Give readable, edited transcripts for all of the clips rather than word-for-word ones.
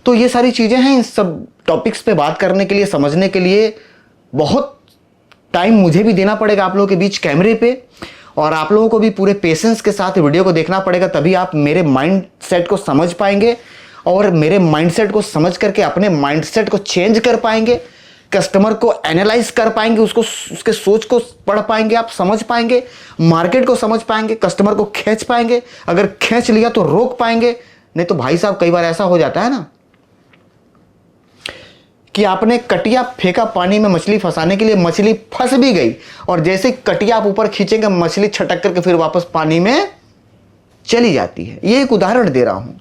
तो ये सारी चीज़ें हैं, इन सब टॉपिक्स पे बात करने के लिए, समझने के लिए बहुत टाइम मुझे भी देना पड़ेगा आप लोगों के बीच कैमरे पे, और आप लोगों को भी पूरे पेशेंस के साथ वीडियो को देखना पड़ेगा, तभी आप मेरे माइंड सेट को समझ पाएंगे और मेरे माइंडसेट को समझ करके अपने माइंडसेट को चेंज कर पाएंगे, कस्टमर को एनालाइज कर पाएंगे, उसको उसके सोच को पढ़ पाएंगे, आप समझ पाएंगे, मार्केट को समझ पाएंगे, कस्टमर को खींच पाएंगे, अगर खींच लिया तो रोक पाएंगे। नहीं तो भाई साहब कई बार ऐसा हो जाता है ना कि आपने कटिया फेंका पानी में मछली फंसाने के लिए, मछली फंस भी गई और जैसे कटिया आप ऊपर खींचेंगे मछली छटक करके फिर वापस पानी में चली जाती है। ये एक उदाहरण दे रहा हूं।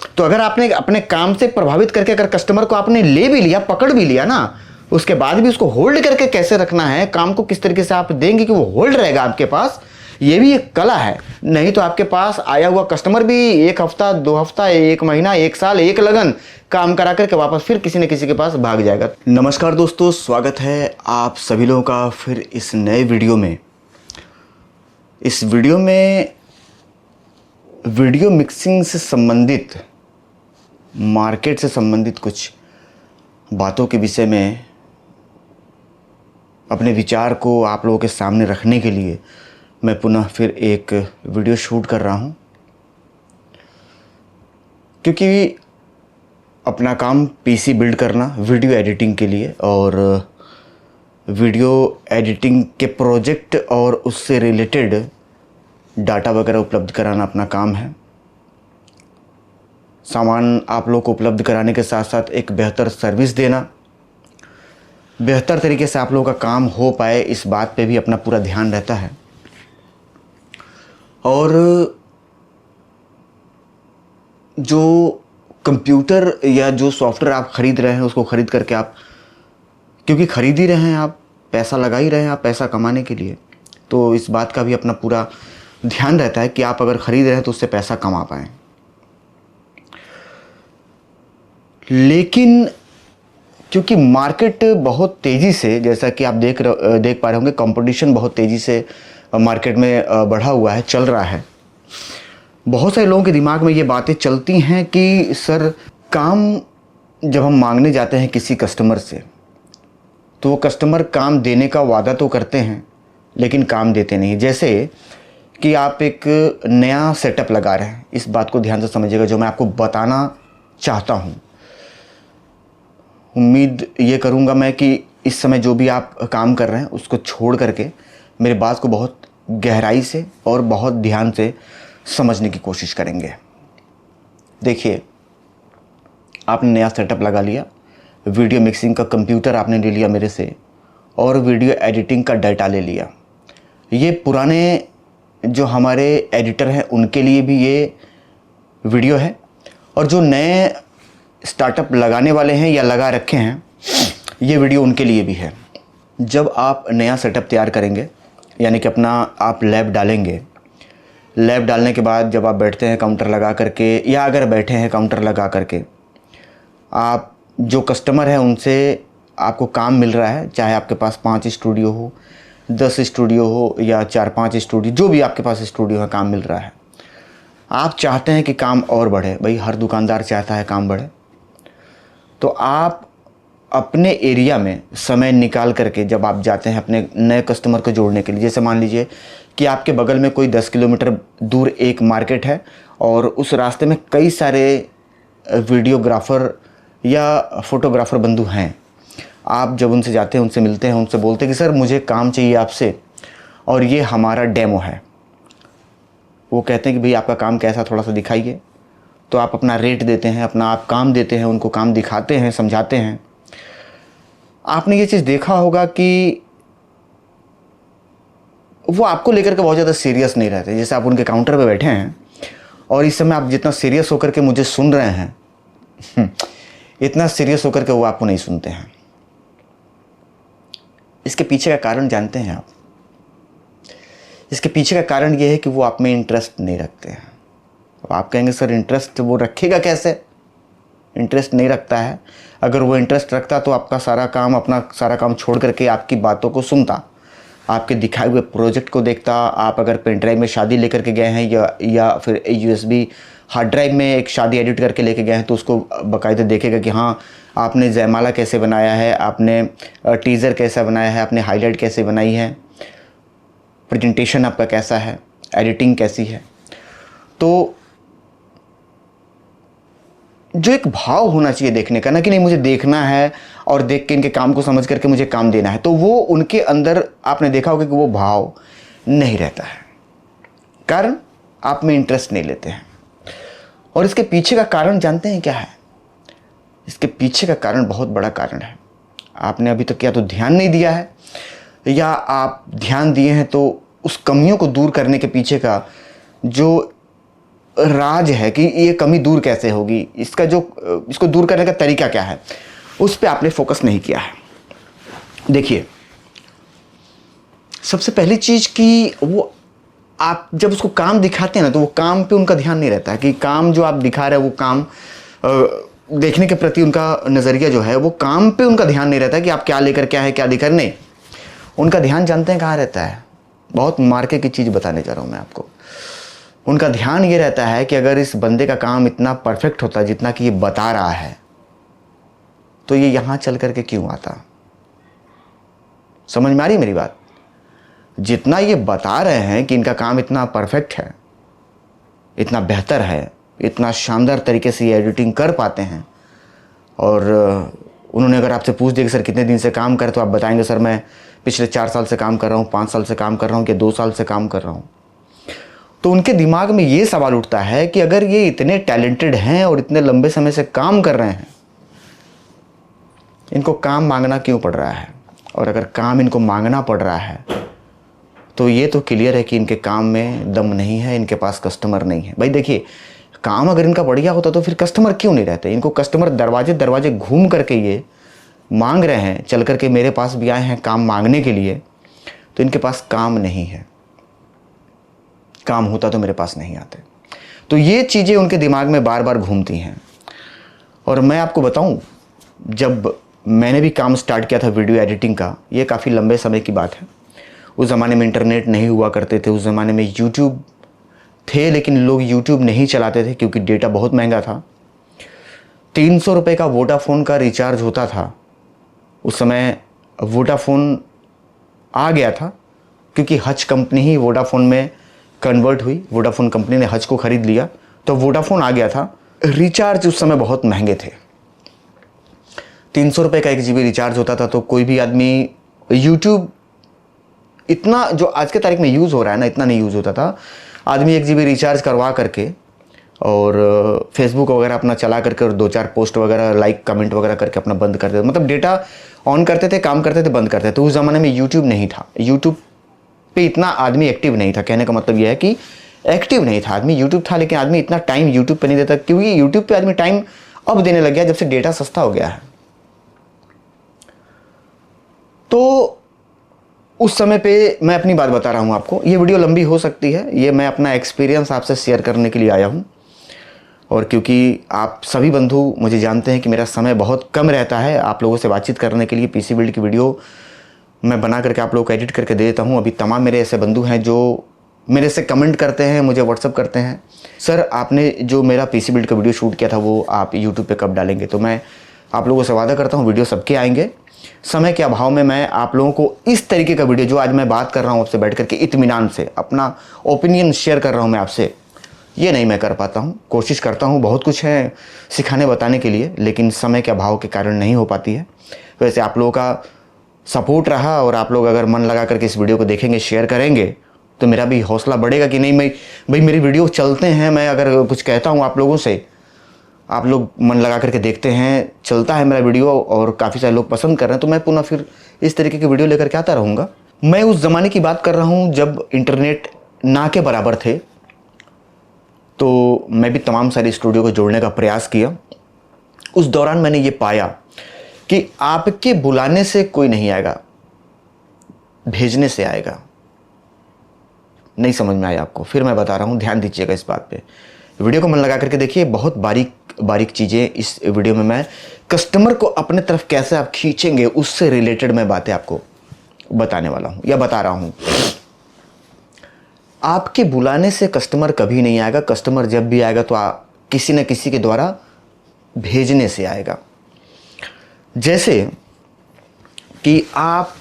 तो अगर आपने अपने काम से प्रभावित करके अगर कस्टमर को आपने ले भी लिया, पकड़ भी लिया ना, उसके बाद भी उसको होल्ड करके कैसे रखना है, काम को किस तरीके से आप देंगे कि वो होल्ड रहेगा आपके पास, ये भी एक कला है। नहीं तो आपके पास आया हुआ कस्टमर भी 1 हफ्ता 2 हफ्ता 1 महीना 1 साल 1 लगन काम करा करके वापस फिर किसी न किसी के पास भाग जाएगा। नमस्कार दोस्तों, स्वागत है आप सभी लोगों का फिर इस नए वीडियो में। इस वीडियो में वीडियो मिक्सिंग से संबंधित, मार्केट से संबंधित कुछ बातों के विषय में अपने विचार को आप लोगों के सामने रखने के लिए मैं पुनः फिर एक वीडियो शूट कर रहा हूं, क्योंकि अपना काम पीसी बिल्ड करना वीडियो एडिटिंग के लिए और वीडियो एडिटिंग के प्रोजेक्ट और उससे रिलेटेड डाटा वगैरह उपलब्ध कराना अपना काम है। सामान आप लोग को उपलब्ध कराने के साथ साथ एक बेहतर सर्विस देना, बेहतर तरीके से आप लोगों का काम हो पाए, इस बात पे भी अपना पूरा ध्यान रहता है। और जो कंप्यूटर या जो सॉफ्टवेयर आप ख़रीद रहे हैं उसको ख़रीद करके आप, क्योंकि ख़रीद ही रहे हैं, आप पैसा लगा ही रहे हैं, आप पैसा कमाने के लिए, तो इस बात का भी अपना पूरा ध्यान रहता है कि आप अगर ख़रीद रहे हैं तो उससे पैसा कमा पाएँ। लेकिन क्योंकि मार्केट बहुत तेज़ी से, जैसा कि आप देख पा रहे होंगे, कंपटीशन बहुत तेज़ी से मार्केट में बढ़ा हुआ है, चल रहा है। बहुत सारे लोगों के दिमाग में ये बातें चलती हैं कि सर, काम जब हम मांगने जाते हैं किसी कस्टमर से तो वो कस्टमर काम देने का वादा तो करते हैं लेकिन काम देते नहीं। जैसे कि आप एक नया सेटअप लगा रहे हैं, इस बात को ध्यान से समझिएगा जो मैं आपको बताना चाहता हूँ। उम्मीद ये करूँगा मैं कि इस समय जो भी आप काम कर रहे हैं उसको छोड़ करके मेरे बात को बहुत गहराई से और बहुत ध्यान से समझने की कोशिश करेंगे। देखिए, आपने नया सेटअप लगा लिया, वीडियो मिक्सिंग का कंप्यूटर आपने ले लिया मेरे से और वीडियो एडिटिंग का डाटा ले लिया। ये पुराने जो हमारे एडिटर हैं उनके लिए भी ये वीडियो है, और जो नए स्टार्टअप लगाने वाले हैं या लगा रखे हैं ये वीडियो उनके लिए भी है। जब आप नया सेटअप तैयार करेंगे, यानी कि अपना आप लैब डालेंगे, लैब डालने के बाद जब आप बैठते हैं काउंटर लगा करके, या अगर बैठे हैं काउंटर लगा करके, आप जो कस्टमर है उनसे आपको काम मिल रहा है, चाहे आपके पास 5 स्टूडियो हो, 10 स्टूडियो हो या 4-5 स्टूडियो, जो भी आपके पास स्टूडियो है, काम मिल रहा है। आप चाहते हैं कि काम और बढ़े, भाई हर दुकानदार चाहता है काम बढ़े। तो आप अपने एरिया में समय निकाल करके जब आप जाते हैं अपने नए कस्टमर को जोड़ने के लिए, जैसे मान लीजिए कि आपके बगल में कोई 10 किलोमीटर दूर एक मार्केट है और उस रास्ते में कई सारे वीडियोग्राफर या फोटोग्राफर बंधु हैं। आप जब उनसे जाते हैं, उनसे मिलते हैं, उनसे बोलते हैं कि सर मुझे काम चाहिए आपसे और ये हमारा डेमो है। वो कहते हैं कि भाई आपका काम कैसा, थोड़ा सा दिखाइए। तो आप अपना रेट देते हैं, अपना आप काम देते हैं, उनको काम दिखाते हैं, समझाते हैं। आपने ये चीज़ देखा होगा कि वो आपको लेकर के बहुत ज़्यादा सीरियस नहीं रहते। जैसे आप उनके काउंटर पे बैठे हैं और इस समय आप जितना सीरियस होकर के मुझे सुन रहे हैं इतना सीरियस होकर के वो आपको नहीं सुनते हैं। इसके पीछे का कारण जानते हैं आप? इसके पीछे का कारण ये है कि वो आप में इंटरेस्ट नहीं रखते हैं। अब आप कहेंगे सर इंटरेस्ट वो रखेगा कैसे? इंटरेस्ट नहीं रखता है। अगर वो इंटरेस्ट रखता तो आपका सारा काम, अपना सारा काम छोड़ करके आपकी बातों को सुनता, आपके दिखाए हुए प्रोजेक्ट को देखता। आप अगर पेन ड्राइव में शादी लेकर के गए हैं या फिर USB हार्ड ड्राइव में एक शादी एडिट करके लेके गए हैं तो उसको बाकायदा देखेगा कि हाँ आपने जयमाला कैसे बनाया है, आपने टीज़र कैसा बनाया है, आपने हाईलाइट कैसे बनाई है, प्रेजेंटेशन आपका कैसा है, एडिटिंग कैसी है। तो जो एक भाव होना चाहिए देखने का ना कि नहीं मुझे देखना है और देख के इनके काम को समझ करके मुझे काम देना है, तो वो उनके अंदर आपने देखा होगा कि वो भाव नहीं रहता है, कारण आप में इंटरेस्ट नहीं लेते हैं। और इसके पीछे का कारण जानते हैं क्या है? इसके पीछे का कारण बहुत बड़ा कारण है। आपने अभी तक या तो ध्यान नहीं दिया है, या आप ध्यान दिए हैं तो उस कमियों को दूर करने के पीछे का जो राज है कि ये कमी दूर कैसे होगी, इसको दूर करने का तरीका क्या है, उस पर आपने फोकस नहीं किया है। देखिए, सबसे पहली चीज कि वो आप जब उसको काम दिखाते हैं ना तो वो काम पे उनका ध्यान नहीं रहता है कि काम जो आप दिखा रहे हैं वो काम देखने के प्रति उनका नज़रिया जो है वो काम पे उनका ध्यान नहीं रहता है कि आप क्या लेकर क्या है क्या दिखा रहे, नहीं। उनका ध्यान जानते हैं कहाँ रहता है? बहुत मार्के की चीज़ बताने जा रहा हूँ मैं आपको। उनका ध्यान ये रहता है कि अगर इस बंदे का काम इतना परफेक्ट होता जितना कि ये बता रहा है तो ये यहाँ चल करके क्यों आता। समझ में आ रही मेरी बात? जितना ये बता रहे हैं कि इनका काम इतना परफेक्ट है, इतना बेहतर है, इतना शानदार तरीके से ये एडिटिंग कर पाते हैं, और उन्होंने अगर आपसे पूछ दिया कि सर कितने दिन से काम कर, तो आप बताएंगे सर मैं पिछले 4 साल से काम कर रहा हूँ, 5 साल से काम कर रहा हूँ, कि 2 साल से काम कर रहा हूँ। तो उनके दिमाग में ये सवाल उठता है कि अगर ये इतने टैलेंटेड हैं और इतने लंबे समय से काम कर रहे हैं, इनको काम मांगना क्यों पड़ रहा है? और अगर काम इनको मांगना पड़ रहा है तो ये तो क्लियर है कि इनके काम में दम नहीं है, इनके पास कस्टमर नहीं है। भाई देखिए, काम अगर इनका बढ़िया होता तो फिर कस्टमर क्यों नहीं रहते? इनको कस्टमर दरवाजे दरवाजे घूम करके ये मांग रहे हैं, चल करके मेरे पास भी आए हैं काम मांगने के लिए, तो इनके पास काम नहीं है। काम होता तो मेरे पास नहीं आते। तो ये चीज़ें उनके दिमाग में बार बार घूमती हैं। और मैं आपको बताऊं, जब मैंने भी काम स्टार्ट किया था वीडियो एडिटिंग का, ये काफ़ी लंबे समय की बात है। उस ज़माने में इंटरनेट नहीं हुआ करते थे, उस ज़माने में यूट्यूब थे लेकिन लोग यूट्यूब नहीं चलाते थे क्योंकि डेटा बहुत महंगा था। 300 रुपये का वोडाफोन का रिचार्ज होता था। उस समय वोडाफोन आ गया था क्योंकि हच कंपनी ही वोडाफोन में कन्वर्ट हुई, वोडाफोन कंपनी ने हच को ख़रीद लिया तो वोडाफोन आ गया था। रिचार्ज उस समय बहुत महंगे थे। 300 रुपये का 1 GB रिचार्ज होता था, तो कोई भी आदमी यूट्यूब इतना जो आज के तारीख में यूज़ हो रहा है ना, इतना नहीं यूज़ होता था। आदमी 1 GB रिचार्ज करवा करके और फेसबुक वगैरह अपना चला करके और 2-4 पोस्ट वगैरह लाइक कमेंट वगैरह करके अपना बंद कर देते, मतलब डेटा ऑन करते थे, काम करते थे, बंद करते थे। तो उस ज़माने में यूट्यूब नहीं था, यूट्यूब पे इतना आदमी एक्टिव नहीं था। कहने का मतलब यह है कि एक्टिव नहीं था आदमी, यूट्यूब था लेकिन आदमी इतना टाइम यूट्यूब पे नहीं देता, क्योंकि यूट्यूब पे आदमी टाइम अब देने लग गया जब से डेटा सस्ता हो गया है। तो उस समय पे मैं अपनी बात बता रहा हूँ आपको। ये वीडियो लंबी हो सकती है, ये मैं अपना एक्सपीरियंस आपसे शेयर करने के लिए आया हूँ। और क्योंकि आप सभी बंधु मुझे जानते हैं कि मेरा समय बहुत कम रहता है आप लोगों से बातचीत करने के लिए, पीसी बिल्ड की वीडियो मैं बना करके आप लोगों को एडिट करके दे देता हूँ। अभी तमाम मेरे ऐसे बंधु हैं जो मेरे से कमेंट करते हैं, मुझे व्हाट्सअप करते हैं, सर आपने जो मेरा पीसी बिल्ड का वीडियो शूट किया था वो आप यूट्यूब पे कब डालेंगे? तो मैं आप लोगों से वादा करता हूँ वीडियो सबके आएंगे। समय के अभाव में मैं आप लोगों को इस तरीके का वीडियो जो आज मैं बात कर रहा हूँ आपसे बैठ करके इत्मीनान से अपना ओपिनियन शेयर कर रहा हूँ मैं आपसे, ये नहीं मैं कर पाता हूँ। कोशिश करता हूँ, बहुत कुछ है सिखाने बताने के लिए, लेकिन समय के अभाव के कारण नहीं हो पाती है। वैसे आप लोगों का सपोर्ट रहा और आप लोग अगर मन लगा करके इस वीडियो को देखेंगे, शेयर करेंगे, तो मेरा भी हौसला बढ़ेगा कि नहीं भाई मेरी वीडियो चलते हैं। मैं अगर कुछ कहता हूँ आप लोगों से, आप लोग मन लगा करके देखते हैं, चलता है मेरा वीडियो और काफ़ी सारे लोग पसंद कर रहे हैं, तो मैं पुनः फिर इस तरीके की वीडियो लेकर के आता रहूँगा। मैं उस ज़माने की बात कर रहा हूँ जब इंटरनेट ना के बराबर थे, तो मैं भी तमाम सारे स्टूडियो को जोड़ने का प्रयास किया। उस दौरान मैंने ये पाया कि आपके बुलाने से कोई नहीं आएगा, भेजने से आएगा। नहीं समझ में आया आपको? फिर मैं बता रहा हूँ, ध्यान दीजिएगा इस बात पे। वीडियो को मन लगा करके देखिए, बहुत बारीक बारीक चीज़ें इस वीडियो में मैं कस्टमर को अपने तरफ कैसे आप खींचेंगे उससे रिलेटेड मैं बातें आपको बताने वाला हूँ या बता रहा हूँ। आपके बुलाने से कस्टमर कभी नहीं आएगा। कस्टमर जब भी आएगा तो किसी न किसी के द्वारा भेजने से आएगा। जैसे कि आप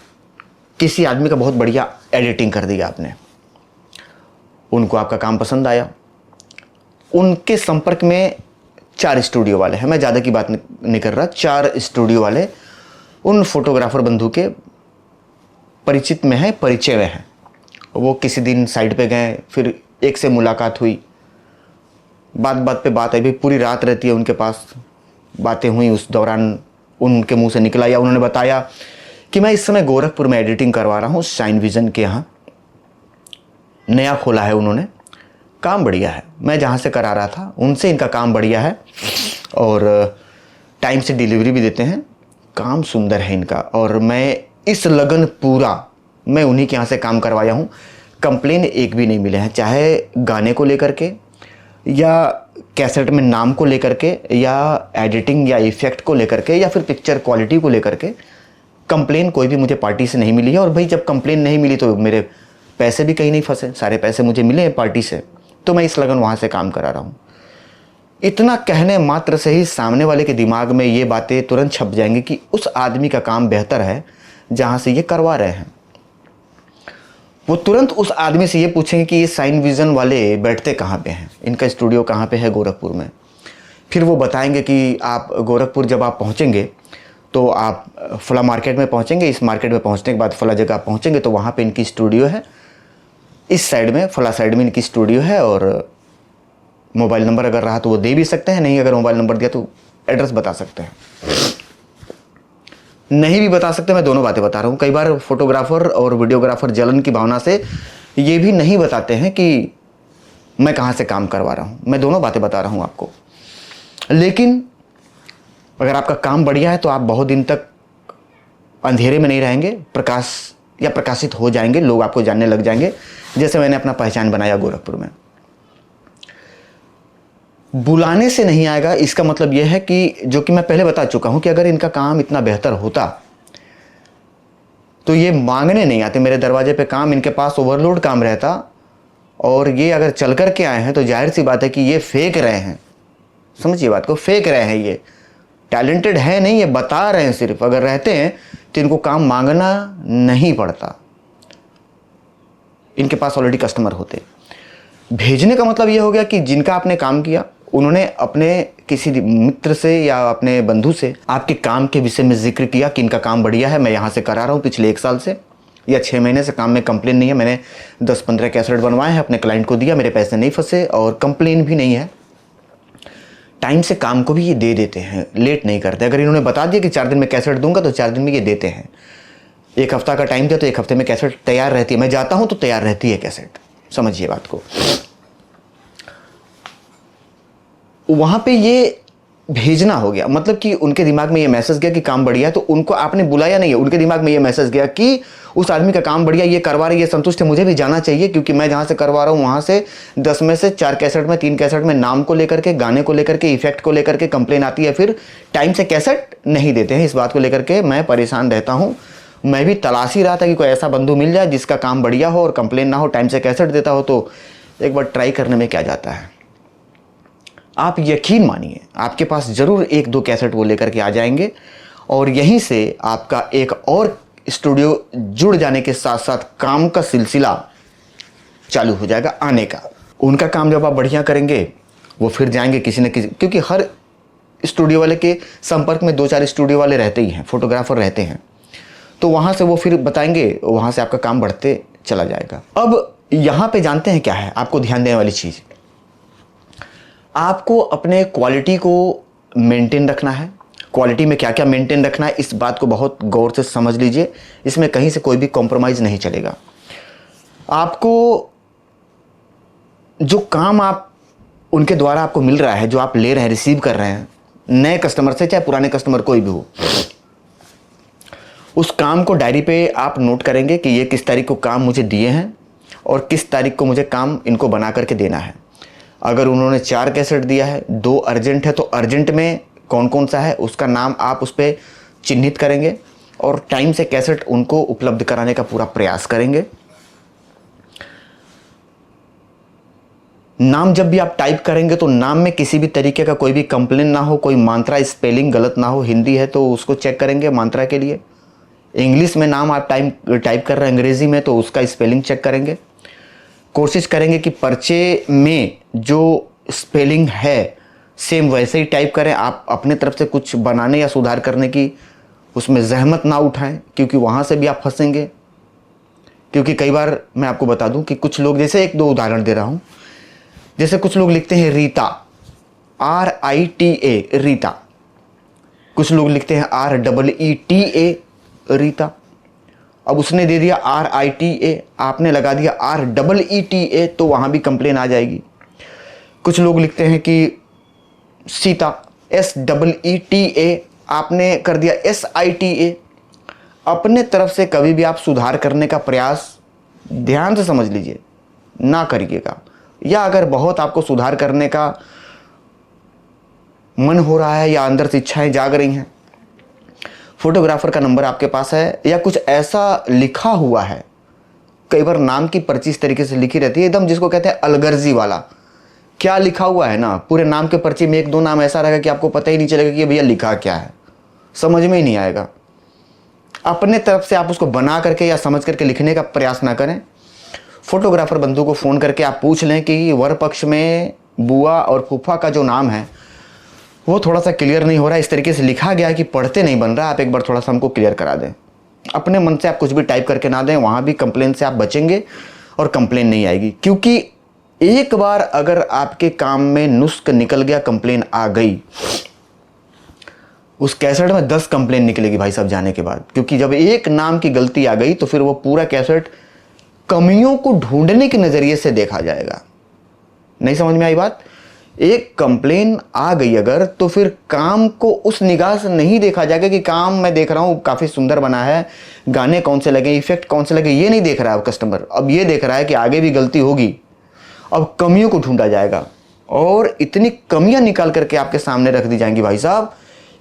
किसी आदमी का बहुत बढ़िया एडिटिंग कर दिया आपने, उनको आपका काम पसंद आया, उनके संपर्क में 4 स्टूडियो वाले हैं, मैं ज़्यादा की बात नहीं कर रहा, 4 स्टूडियो वाले उन फोटोग्राफर बंधु के परिचित में हैं, परिचय में हैं। वो किसी दिन साइड पे गए, फिर एक से मुलाकात हुई, बात बात पे बात आई, भाई पूरी रात रहती है उनके पास, बातें हुई। उस दौरान उनके मुंह से निकला या उन्होंने बताया कि मैं इस समय गोरखपुर में एडिटिंग करवा रहा हूँ, शाइन विजन के यहाँ नया खोला है उन्होंने, काम बढ़िया है। मैं जहाँ से करा रहा था उनसे इनका काम बढ़िया है और टाइम से डिलीवरी भी देते हैं, काम सुंदर है इनका। और मैं इस लगन पूरा मैं उन्हीं के यहाँ से काम करवाया हूँ, कंप्लेन एक भी नहीं मिले हैं, चाहे गाने को लेकर के या कैसेट में नाम को लेकर के या एडिटिंग या इफेक्ट को लेकर के या फिर पिक्चर क्वालिटी को लेकर के कंप्लेन कोई भी मुझे पार्टी से नहीं मिली है। और भाई जब कंप्लेन नहीं मिली तो मेरे पैसे भी कहीं नहीं फंसे, सारे पैसे मुझे मिले हैं पार्टी से, तो मैं इस लगन वहाँ से काम करा रहा हूँ। इतना कहने मात्र से ही सामने वाले के दिमाग में ये बातें तुरंत छप जाएंगी कि उस आदमी का काम बेहतर है जहाँ से ये करवा रहे हैं। वो तुरंत उस आदमी से ये पूछेंगे कि ये शाइन विजन वाले बैठते कहाँ पे हैं, इनका स्टूडियो कहाँ पे है गोरखपुर में। फिर वो बताएंगे कि आप गोरखपुर जब आप पहुँचेंगे तो आप फला मार्केट में पहुँचेंगे, इस मार्केट में पहुँचने के बाद फला जगह पहुँचेंगे तो वहाँ पे इनकी स्टूडियो है, इस साइड में फला साइड में इनकी स्टूडियो है। और मोबाइल नंबर अगर रहा तो वो दे भी सकते हैं, नहीं अगर मोबाइल नंबर दिया तो एड्रेस बता सकते हैं, नहीं भी बता सकते। मैं दोनों बातें बता रहा हूँ। कई बार फोटोग्राफर और वीडियोग्राफर जलन की भावना से ये भी नहीं बताते हैं कि मैं कहाँ से काम करवा रहा हूँ। मैं दोनों बातें बता रहा हूँ आपको। लेकिन अगर आपका काम बढ़िया है तो आप बहुत दिन तक अंधेरे में नहीं रहेंगे, प्रकाश या प्रकाशित हो जाएंगे, लोग आपको जानने लग जाएंगे, जैसे मैंने अपना पहचान बनाया गोरखपुर में। बुलाने से नहीं आएगा, इसका मतलब यह है कि जो कि मैं पहले बता चुका हूं कि अगर इनका काम इतना बेहतर होता तो ये मांगने नहीं आते मेरे दरवाजे पे काम, इनके पास ओवरलोड काम रहता। और ये अगर चल कर के आए हैं तो जाहिर सी बात है कि ये फेंक रहे हैं, समझिए बात को, फेंक रहे हैं। ये टैलेंटेड है नहीं, ये बता रहे हैं सिर्फ। अगर रहते हैं तो इनको काम मांगना नहीं पड़ता, इनके पास ऑलरेडी कस्टमर होते। भेजने का मतलब ये हो गया कि जिनका आपने काम किया उन्होंने अपने किसी मित्र से या अपने बंधु से आपके काम के विषय में जिक्र किया कि इनका काम बढ़िया है, मैं यहाँ से करा रहा हूँ पिछले 1 साल से या 6 महीने से, काम में कंप्लेन नहीं है, मैंने 10-15 कैसेट बनवाए हैं, अपने क्लाइंट को दिया, मेरे पैसे नहीं फंसे और कंप्लेन भी नहीं है। टाइम से काम को भी ये दे देते हैं, लेट नहीं करते। अगर इन्होंने बता दिया कि 4 दिन में कैसेट दूंगा तो 4 दिन में ये देते हैं। 1 हफ्ता का टाइम दिया तो 1 हफ्ते में कैसेट तैयार रहती है। मैं जाता हूँ तो तैयार रहती है कैसेट, समझिए बात को। वहां पे ये भेजना हो गया, मतलब कि उनके दिमाग में ये मैसेज गया कि काम बढ़िया है, तो उनको आपने बुलाया नहीं है, उनके दिमाग में ये मैसेज गया कि उस आदमी का काम बढ़िया, ये करवा रही है, संतुष्ट है, मुझे भी जाना चाहिए क्योंकि मैं जहां से करवा रहा हूं वहां से 10 में से 4 कैसेट में 3 कैसेट में नाम को लेकर के, गाने को लेकर के, इफेक्ट को लेकर के कंप्लेन आती है, फिर टाइम से कैसेट नहीं देते हैं। इस बात को लेकर के मैं परेशान रहता हूँ। मैं भी तलाश ही रहा था कि कोई ऐसा बंधु मिल जाए जिसका काम बढ़िया हो और कंप्लेन ना हो, टाइम से कैसेट देता हो, तो एक बार ट्राई करने में क्या जाता है। आप यकीन मानिए आपके पास जरूर 1-2 कैसेट वो लेकर के आ जाएंगे और यहीं से आपका एक और स्टूडियो जुड़ जाने के साथ साथ काम का सिलसिला चालू हो जाएगा आने का। उनका काम जब आप बढ़िया करेंगे वो फिर जाएंगे किसी न किसी, क्योंकि हर स्टूडियो वाले के संपर्क में 2-4 स्टूडियो वाले रहते ही हैं, फोटोग्राफर रहते हैं, तो वहाँ से वो फिर बताएंगे, वहाँ से आपका काम बढ़ते चला जाएगा। अब यहाँ पे जानते हैं क्या है आपको ध्यान देने वाली चीज़, आपको अपने क्वालिटी को मेंटेन रखना है। क्वालिटी में क्या क्या मेंटेन रखना है इस बात को बहुत गौर से समझ लीजिए, इसमें कहीं से कोई भी कॉम्प्रोमाइज़ नहीं चलेगा। आपको जो काम आप उनके द्वारा आपको मिल रहा है, जो आप ले रहे हैं, रिसीव कर रहे हैं नए कस्टमर से, चाहे पुराने कस्टमर कोई भी हो, उस काम को डायरी पे आप नोट करेंगे कि ये किस तारीख को काम मुझे दिए हैं और किस तारीख को मुझे काम इनको बना करके देना है। अगर उन्होंने 4 कैसेट दिया है, 2 अर्जेंट है, तो अर्जेंट में कौन कौन सा है उसका नाम आप उस पर चिन्हित करेंगे और टाइम से कैसेट उनको उपलब्ध कराने का पूरा प्रयास करेंगे। नाम जब भी आप टाइप करेंगे तो नाम में किसी भी तरीके का कोई भी कंप्लेन ना हो, कोई मात्रा स्पेलिंग गलत ना हो। हिंदी है तो उसको चेक करेंगे मात्रा के लिए। इंग्लिश में नाम आप टाइप कर रहे हैं अंग्रेजी में तो उसका स्पेलिंग चेक करेंगे। कोशिश करेंगे कि पर्चे में जो स्पेलिंग है सेम वैसे ही टाइप करें। आप अपने तरफ से कुछ बनाने या सुधार करने की उसमें जहमत ना उठाएं, क्योंकि वहाँ से भी आप फंसेंगे। क्योंकि कई बार मैं आपको बता दूं कि कुछ लोग, जैसे एक दो उदाहरण दे रहा हूँ, जैसे कुछ लोग लिखते हैं रीता, RITA रीता, कुछ लोग लिखते हैं REETA रीता। अब उसने दे दिया RITA, आपने लगा दिया REETA, तो वहाँ भी कंप्लेन आ जाएगी। कुछ लोग लिखते हैं कि सीता, SEETA, आपने कर दिया SITA। अपने तरफ से कभी भी आप सुधार करने का प्रयास ध्यान से समझ लीजिए ना करिएगा। या अगर बहुत आपको सुधार करने का मन हो रहा है या अंदर से इच्छाएं जाग रही हैं, फोटोग्राफर का नंबर आपके पास है या कुछ ऐसा लिखा हुआ है, कई बार नाम की पर्ची इस तरीके से लिखी रहती है एकदम, जिसको कहते हैं अलगर्जी वाला। क्या लिखा हुआ है ना, पूरे नाम के पर्ची में एक दो नाम ऐसा रहेगा कि आपको पता ही नहीं चलेगा कि भैया लिखा क्या है, समझ में ही नहीं आएगा। अपने तरफ से आप उसको बना करके या समझ करके लिखने का प्रयास ना करें। फोटोग्राफर बंधु को फ़ोन करके आप पूछ लें कि वर पक्ष में बुआ और फूफा का जो नाम है वो थोड़ा सा क्लियर नहीं हो रहा है, इस तरीके से लिखा गया है कि पढ़ते नहीं बन रहा, आप एक बार थोड़ा सा हमको क्लियर करा दें। अपने मन से आप कुछ भी टाइप करके ना दें, वहाँ भी कंप्लेन से आप बचेंगे और कंप्लेन नहीं आएगी। क्योंकि एक बार अगर आपके काम में नुस्ख निकल गया, कंप्लेन आ गई, उस कैसेट में 10 कंप्लेन निकलेगी भाई साहब जाने के बाद। क्योंकि जब एक नाम की गलती आ गई तो फिर वो पूरा कैसेट कमियों को ढूंढने के नज़रिए से देखा जाएगा। नहीं समझ में आई बात? एक कंप्लेन आ गई अगर, तो फिर काम को उस निगाह से नहीं देखा जाएगा कि काम मैं देख रहा हूं काफ़ी सुंदर बना है, गाने कौन से लगे, इफेक्ट कौन से लगे, ये नहीं देख रहा है अब कस्टमर। अब ये देख रहा है कि आगे भी गलती होगी। अब कमियों को ढूंढा जाएगा और इतनी कमियां निकाल करके आपके सामने रख दी जाएंगी भाई साहब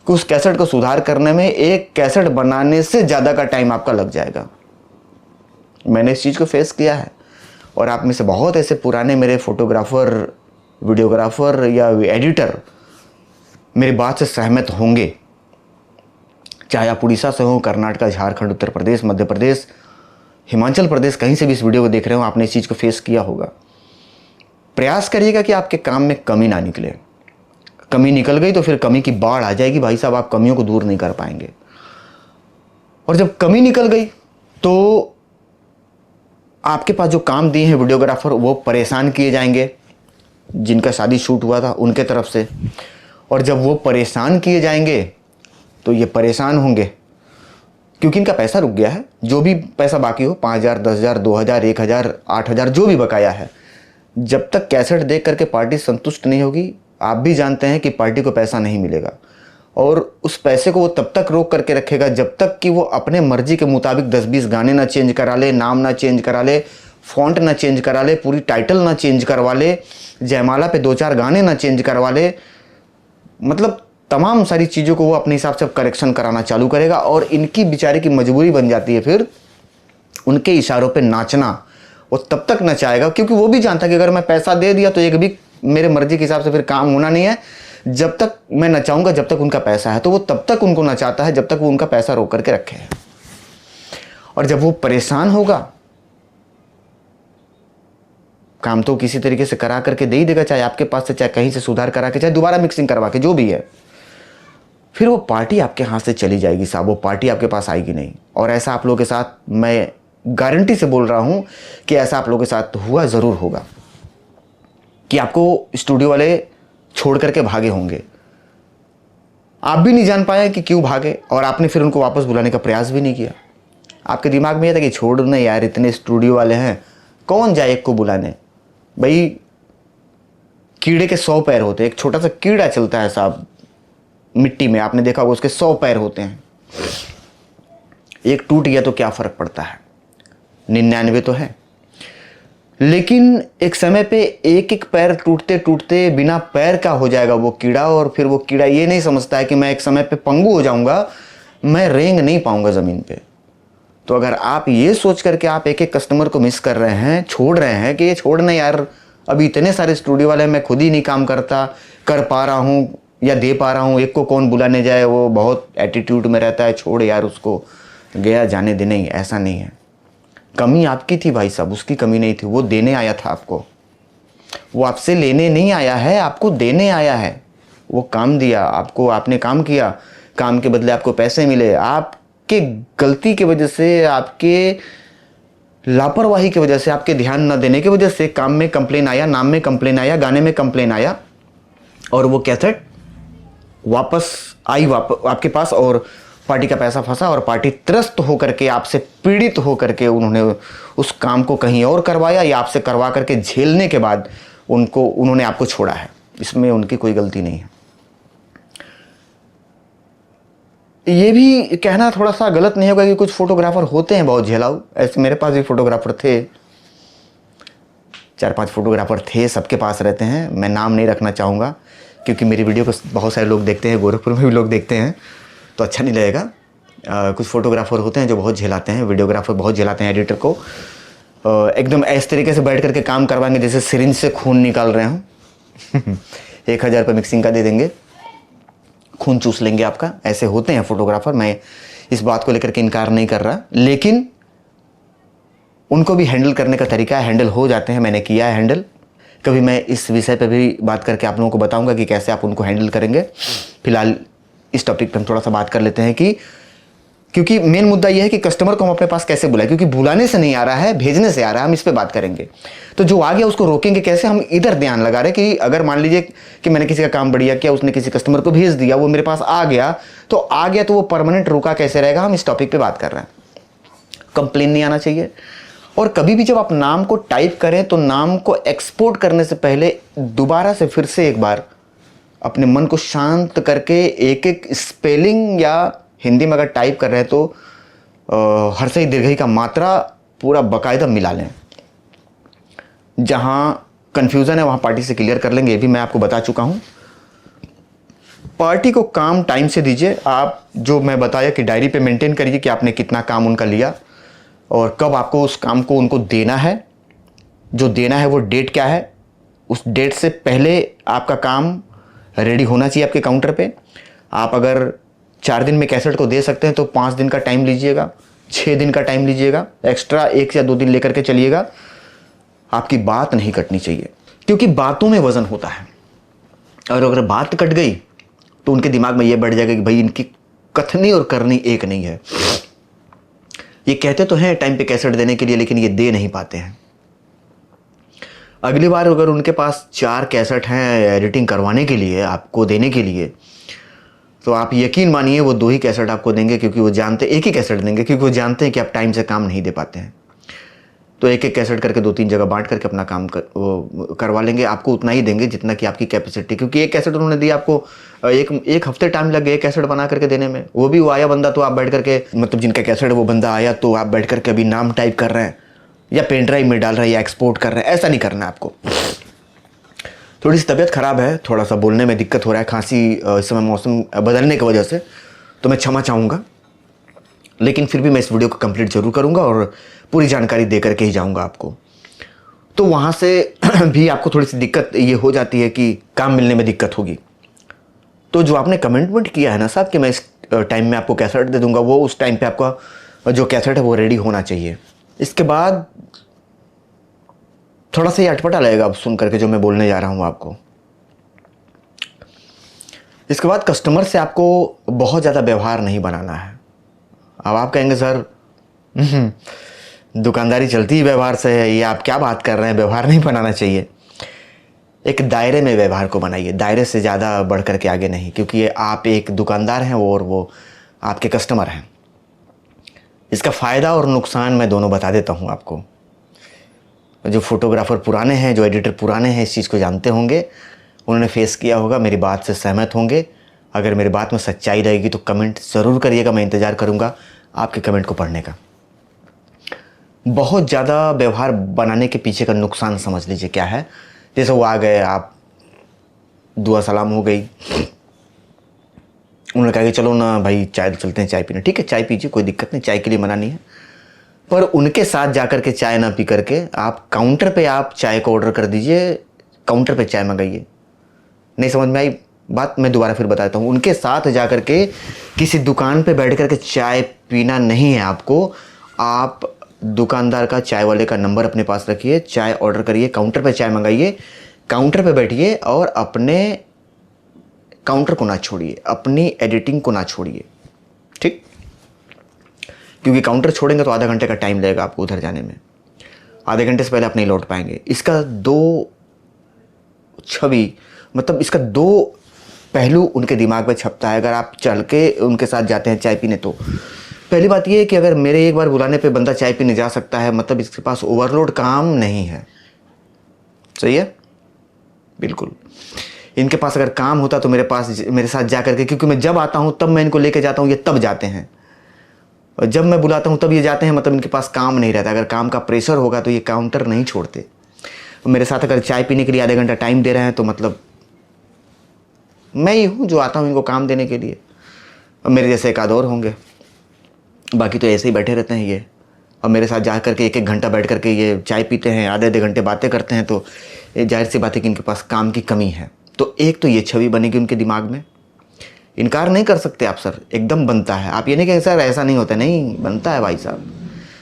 कि उस कैसेट को सुधार करने में एक कैसेट बनाने से ज़्यादा का टाइम आपका लग जाएगा। मैंने इस चीज़ को फेस किया है और आप में से बहुत ऐसे पुराने मेरे फोटोग्राफर, वीडियोग्राफर या एडिटर मेरी बात से सहमत होंगे। चाहे आप उड़ीसा से हो, कर्नाटक, झारखंड, उत्तर प्रदेश, मध्य प्रदेश, हिमाचल प्रदेश, कहीं से भी इस वीडियो को देख रहे हो, आपने इस चीज़ को फेस किया होगा। प्रयास करिएगा कि आपके काम में कमी ना निकले। कमी निकल गई तो फिर कमी की बाढ़ आ जाएगी भाई साहब, आप कमियों को दूर नहीं कर पाएंगे। और जब कमी निकल गई तो आपके पास जो काम दिए हैं वीडियोग्राफर, वो परेशान किए जाएंगे, जिनका शादी शूट हुआ था उनके तरफ से। और जब वो परेशान किए जाएंगे तो ये परेशान होंगे क्योंकि इनका पैसा रुक गया है। जो भी पैसा बाकी हो, 5,000, 10,000, 2,000, 1,000, 8,000, जो भी बकाया है, जब तक कैसेट देख करके पार्टी संतुष्ट नहीं होगी, आप भी जानते हैं कि पार्टी को पैसा नहीं मिलेगा। और उस पैसे को वो तब तक रोक करके रखेगा जब तक कि वो अपने मर्जी के मुताबिक 10-20 गाने ना चेंज करा ले, नाम ना चेंज करा ले, फॉन्ट ना चेंज करा ले, पूरी टाइटल ना चेंज करवा ले, जयमाला पे 2-4 गाने ना चेंज करवा ले। मतलब तमाम सारी चीज़ों को वो अपने हिसाब से करेक्शन कराना चालू करेगा और इनकी बेचारे की मजबूरी बन जाती है फिर उनके इशारों पे नाचना। वो तब तक नचाएगा क्योंकि वो भी जानता है कि अगर मैं पैसा दे दिया तो एक भी मेरे मर्जी के हिसाब से फिर काम होना नहीं है। जब तक मैं नचाऊंगा, जब तक उनका पैसा है, तो वो तब तक उनको नचाता है जब तक वो उनका पैसा रोक करके रखे। और जब वो परेशान होगा, काम तो किसी तरीके से करा करके दे ही देगा, चाहे आपके पास से, चाहे कहीं से सुधार करा के, चाहे दोबारा मिक्सिंग करवा के, जो भी है, फिर वो पार्टी आपके हाथ से चली जाएगी साहब, वो पार्टी आपके पास आएगी नहीं। और ऐसा आप लोगों के साथ, मैं गारंटी से बोल रहा हूं कि ऐसा आप लोगों के साथ हुआ जरूर होगा कि आपको स्टूडियो वाले छोड़ करके भागे होंगे। आप भी नहीं जान पाए कि क्यों भागे और आपने फिर उनको वापस बुलाने का प्रयास भी नहीं किया। आपके दिमाग में यह था कि छोड़ ना यार, इतने स्टूडियो वाले हैं, कौन जाए एक को बुलाने। भाई कीड़े के 100 पैर होते हैं, एक छोटा सा कीड़ा चलता है साहब मिट्टी में, आपने देखा होगा, उसके 100 पैर होते हैं। एक टूट गया तो क्या फर्क पड़ता है, 99 तो है। लेकिन एक समय पे एक एक पैर टूटते टूटते बिना पैर का हो जाएगा वो कीड़ा, और फिर वो कीड़ा ये नहीं समझता है कि मैं एक समय पे पंगु हो जाऊंगा, मैं रेंग नहीं पाऊंगा ज़मीन पे। तो अगर आप ये सोच करके आप एक एक कस्टमर को मिस कर रहे हैं, छोड़ रहे हैं कि ये छोड़ना यार अभी इतने सारे स्टूडियो वाले मैं खुद ही नहीं काम कर पा रहा हूँ या दे पा रहा हूँ, एक को कौन बुलाने जाए, वो बहुत एटीट्यूड में रहता है, छोड़ यार उसको, गया जाने दे। नहीं, ऐसा नहीं है। कमी आपकी थी भाई साहब, उसकी कमी नहीं थी। वो देने आया था आपको, वो आपसे लेने नहीं आया है, आपको देने आया है। वो काम दिया आपको, आपने काम किया, काम के बदले आपको पैसे मिले। आपके गलती की वजह से, आपके लापरवाही की वजह से, आपके ध्यान न देने की वजह से काम में कंप्लेन आया, नाम में कंप्लेन आया, गाने में कंप्लेन आया, और वो कैसेट वापस आई आपके पास, और पार्टी का पैसा फंसा, और पार्टी त्रस्त होकर के, आपसे पीड़ित होकर के उन्होंने उस काम को कहीं और करवाया, या आपसे करवा करके झेलने के बाद उन्होंने आपको छोड़ा है। इसमें उनकी कोई गलती नहीं है। ये भी कहना थोड़ा सा गलत नहीं होगा कि कुछ फोटोग्राफर होते हैं बहुत झेलाऊ। ऐसे मेरे पास भी फोटोग्राफर थे, 4-5 फोटोग्राफर थे, सबके पास रहते हैं। मैं नाम नहीं रखना चाहूँगा क्योंकि मेरी वीडियो को बहुत सारे लोग देखते हैं, गोरखपुर में भी लोग देखते हैं, तो अच्छा नहीं लगेगा। कुछ फोटोग्राफर होते हैं जो बहुत झेलाते हैं, वीडियोग्राफर बहुत झेलाते हैं एडिटर को। एकदम इस तरीके से बैठ करके काम करवाएंगे जैसे सिरिंज से खून निकाल रहे हों। 1000 रुपये मिक्सिंग का दे देंगे, खून चूस लेंगे आपका। ऐसे होते हैं फोटोग्राफर। मैं इस बात को लेकर के इनकार नहीं कर रहा, लेकिन उनको भी हैंडल करने का तरीका है, हैंडल हो जाते हैं। मैंने किया है हैंडल। कभी मैं इस विषय पर भी बात करके आप लोगों को बताऊंगा कि कैसे आप उनको हैंडल करेंगे। फिलहाल इस टॉपिक पर हम थोड़ा सा बात कर लेते हैं कि क्योंकि मेन मुद्दा यह है कि कस्टमर को हम अपने पास कैसे बुलाएं, क्योंकि बुलाने से नहीं आ रहा है, भेजने से आ रहा है। हम इस पे बात करेंगे। तो जो आ गया उसको रोकेंगे कैसे, हम इधर ध्यान लगा रहे कि अगर मान लीजिए कि मैंने किसी का काम बढ़िया किया, उसने किसी कस्टमर को भेज दिया, वो मेरे पास आ गया तो वो परमानेंट रुका कैसे रहेगा, हम इस टॉपिक पर बात कर रहे हैं। कंप्लेन नहीं आना चाहिए। और कभी भी जब आप नाम को टाइप करें तो नाम को एक्सपोर्ट करने से पहले दोबारा से फिर से एक बार अपने मन को शांत करके एक एक स्पेलिंग, या हिंदी में अगर टाइप कर रहे हैं तो हर्षई दीर्घई का मात्रा पूरा बाकायदा मिला लें। जहां कंफ्यूजन है वहां पार्टी से क्लियर कर लेंगे। ये भी मैं आपको बता चुका हूं। पार्टी को काम टाइम से दीजिए। आप जो मैं बताया कि डायरी पे मेंटेन करिए कि आपने कितना काम उनका लिया और कब आपको उस काम को उनको देना है। जो देना है वो डेट क्या है, उस डेट से पहले आपका काम रेडी होना चाहिए आपके काउंटर पे। आप अगर 4 दिन में कैसेट को दे सकते हैं तो 5 दिन का टाइम लीजिएगा, 6 दिन का टाइम लीजिएगा, एक्स्ट्रा 1 या 2 दिन लेकर के चलिएगा। आपकी बात नहीं कटनी चाहिए, क्योंकि बातों में वजन होता है। और अगर बात कट गई तो उनके दिमाग में यह बढ़ जाएगा कि भाई इनकी कथनी और करनी एक नहीं है। ये कहते तो हैं टाइम पे कैसेट देने के लिए, लेकिन ये दे नहीं पाते हैं। अगली बार अगर उनके पास 4 कैसेट हैं एडिटिंग करवाने के लिए, आपको देने के लिए, तो आप यकीन मानिए वो 2 ही कैसेट आपको देंगे, क्योंकि वो जानते, एक ही कैसेट देंगे क्योंकि वो जानते हैं कि आप टाइम से काम नहीं दे पाते हैं। तो एक एक कैसेट करके 2-3 जगह बांट करके अपना काम करवा लेंगे। आपको उतना ही देंगे जितना कि आपकी कैपेसिटी, क्योंकि एक कैसेट उन्होंने दी आपको, एक हफ्ते टाइम लग गया एक कैसेट बना करके देने में। वो भी वो आया बंदा तो आप बैठ करके, मतलब जिनका कैसेट वो बंदा आया तो आप बैठ करके अभी नाम टाइप कर रहे हैं या पेन ड्राइव में डाल रहे हैं या एक्सपोर्ट कर रहे हैं। ऐसा नहीं करना है आपको। थोड़ी सी तबीयत ख़राब है, थोड़ा सा बोलने में दिक्कत हो रहा है, खांसी इस समय मौसम बदलने की वजह से, तो मैं क्षमा चाहूँगा। लेकिन फिर भी मैं इस वीडियो को कंप्लीट जरूर करूँगा और पूरी जानकारी दे करके ही जाऊँगा आपको। तो वहाँ से भी आपको थोड़ी सी दिक्कत ये हो जाती है कि काम मिलने में दिक्कत होगी। तो जो आपने कमिटमेंट किया है ना साहब कि मैं इस टाइम में आपको कैसेट दे दूँगा, वो उस टाइम पर आपका जो कैसेट है वो रेडी होना चाहिए। इसके बाद थोड़ा सा ये अटपटा लगेगा अब सुन करके जो मैं बोलने जा रहा हूँ आपको। इसके बाद कस्टमर से आपको बहुत ज़्यादा व्यवहार नहीं बनाना है। अब आप कहेंगे सर दुकानदारी चलती ही व्यवहार से है, ये आप क्या बात कर रहे हैं, व्यवहार नहीं बनाना चाहिए। एक दायरे में व्यवहार को बनाइए, दायरे से ज़्यादा बढ़ करके आगे नहीं, क्योंकि आप एक दुकानदार हैं और वो आपके कस्टमर हैं। इसका फ़ायदा और नुकसान मैं दोनों बता देता हूँ आपको। जो फोटोग्राफर पुराने हैं, जो एडिटर पुराने हैं, इस चीज़ को जानते होंगे, उन्होंने फेस किया होगा, मेरी बात से सहमत होंगे। अगर मेरी बात में सच्चाई रहेगी तो कमेंट ज़रूर करिएगा, मैं इंतज़ार करूँगा आपके कमेंट को पढ़ने का। बहुत ज़्यादा व्यवहार बनाने के पीछे का नुकसान समझ लीजिए क्या है। जैसे वो आ गए, आप दुआ सलाम हो गई, उन्होंने कहा कि चलो ना भाई चाय चलते हैं चाय पीने। ठीक है चाय पीजिए, कोई दिक्कत नहीं, चाय के लिए मना नहीं है। पर उनके साथ जाकर के चाय ना पी करके आप काउंटर पे आप चाय को ऑर्डर कर दीजिए, काउंटर पे चाय मंगाइए। नहीं समझ में आई बात? मैं दोबारा फिर बताता हूँ। उनके साथ जाकर के किसी दुकान पे बैठ करके चाय पीना नहीं है आपको। आप दुकानदार का, चाय वाले का नंबर अपने पास रखिए, चाय ऑर्डर करिए, काउंटर पे चाय मंगाइए, काउंटर पे बैठिए और अपने काउंटर को ना छोड़िए, अपनी एडिटिंग को ना छोड़िए, ठीक? क्योंकि काउंटर छोड़ेंगे तो आधा घंटे का टाइम लगेगा आपको उधर जाने में, आधे घंटे से पहले आप नहीं लौट पाएंगे। इसका दो छवि, मतलब इसका दो पहलू उनके दिमाग में छपता है अगर आप चल के उनके साथ जाते हैं चाय पीने। तो पहली बात यह है कि अगर मेरे एक बार बुलाने पे बंदा चाय पीने जा सकता है, मतलब इसके पास ओवरलोड काम नहीं है। सही है? बिल्कुल। इनके पास अगर काम होता तो मेरे साथ जा करके, क्योंकि मैं जब आता हूं तब मैं इनको लेके जाता हूं, ये तब जाते हैं, और जब मैं बुलाता हूं तब ये जाते हैं, मतलब इनके पास काम नहीं रहता। अगर काम का प्रेशर होगा तो ये काउंटर नहीं छोड़ते। मेरे साथ अगर चाय पीने के लिए आधे घंटा टाइम दे रहे हैं तो मतलब मैं ही हूँ जो आता हूँ इनको काम देने के लिए, और मेरे जैसे एक आध और होंगे, बाकी तो ऐसे ही बैठे रहते हैं ये। और मेरे साथ जा करके एक एक घंटा बैठ करके ये चाय पीते हैं, आधे आधे घंटे बातें करते हैं, तो जाहिर सी बात है कि इनके पास काम की कमी है। तो एक तो ये छवि बनेगी उनके दिमाग में। इनकार नहीं कर सकते आप सर, एकदम बनता है। आप ये नहीं कहें सर ऐसा नहीं होता, नहीं बनता है भाई साहब।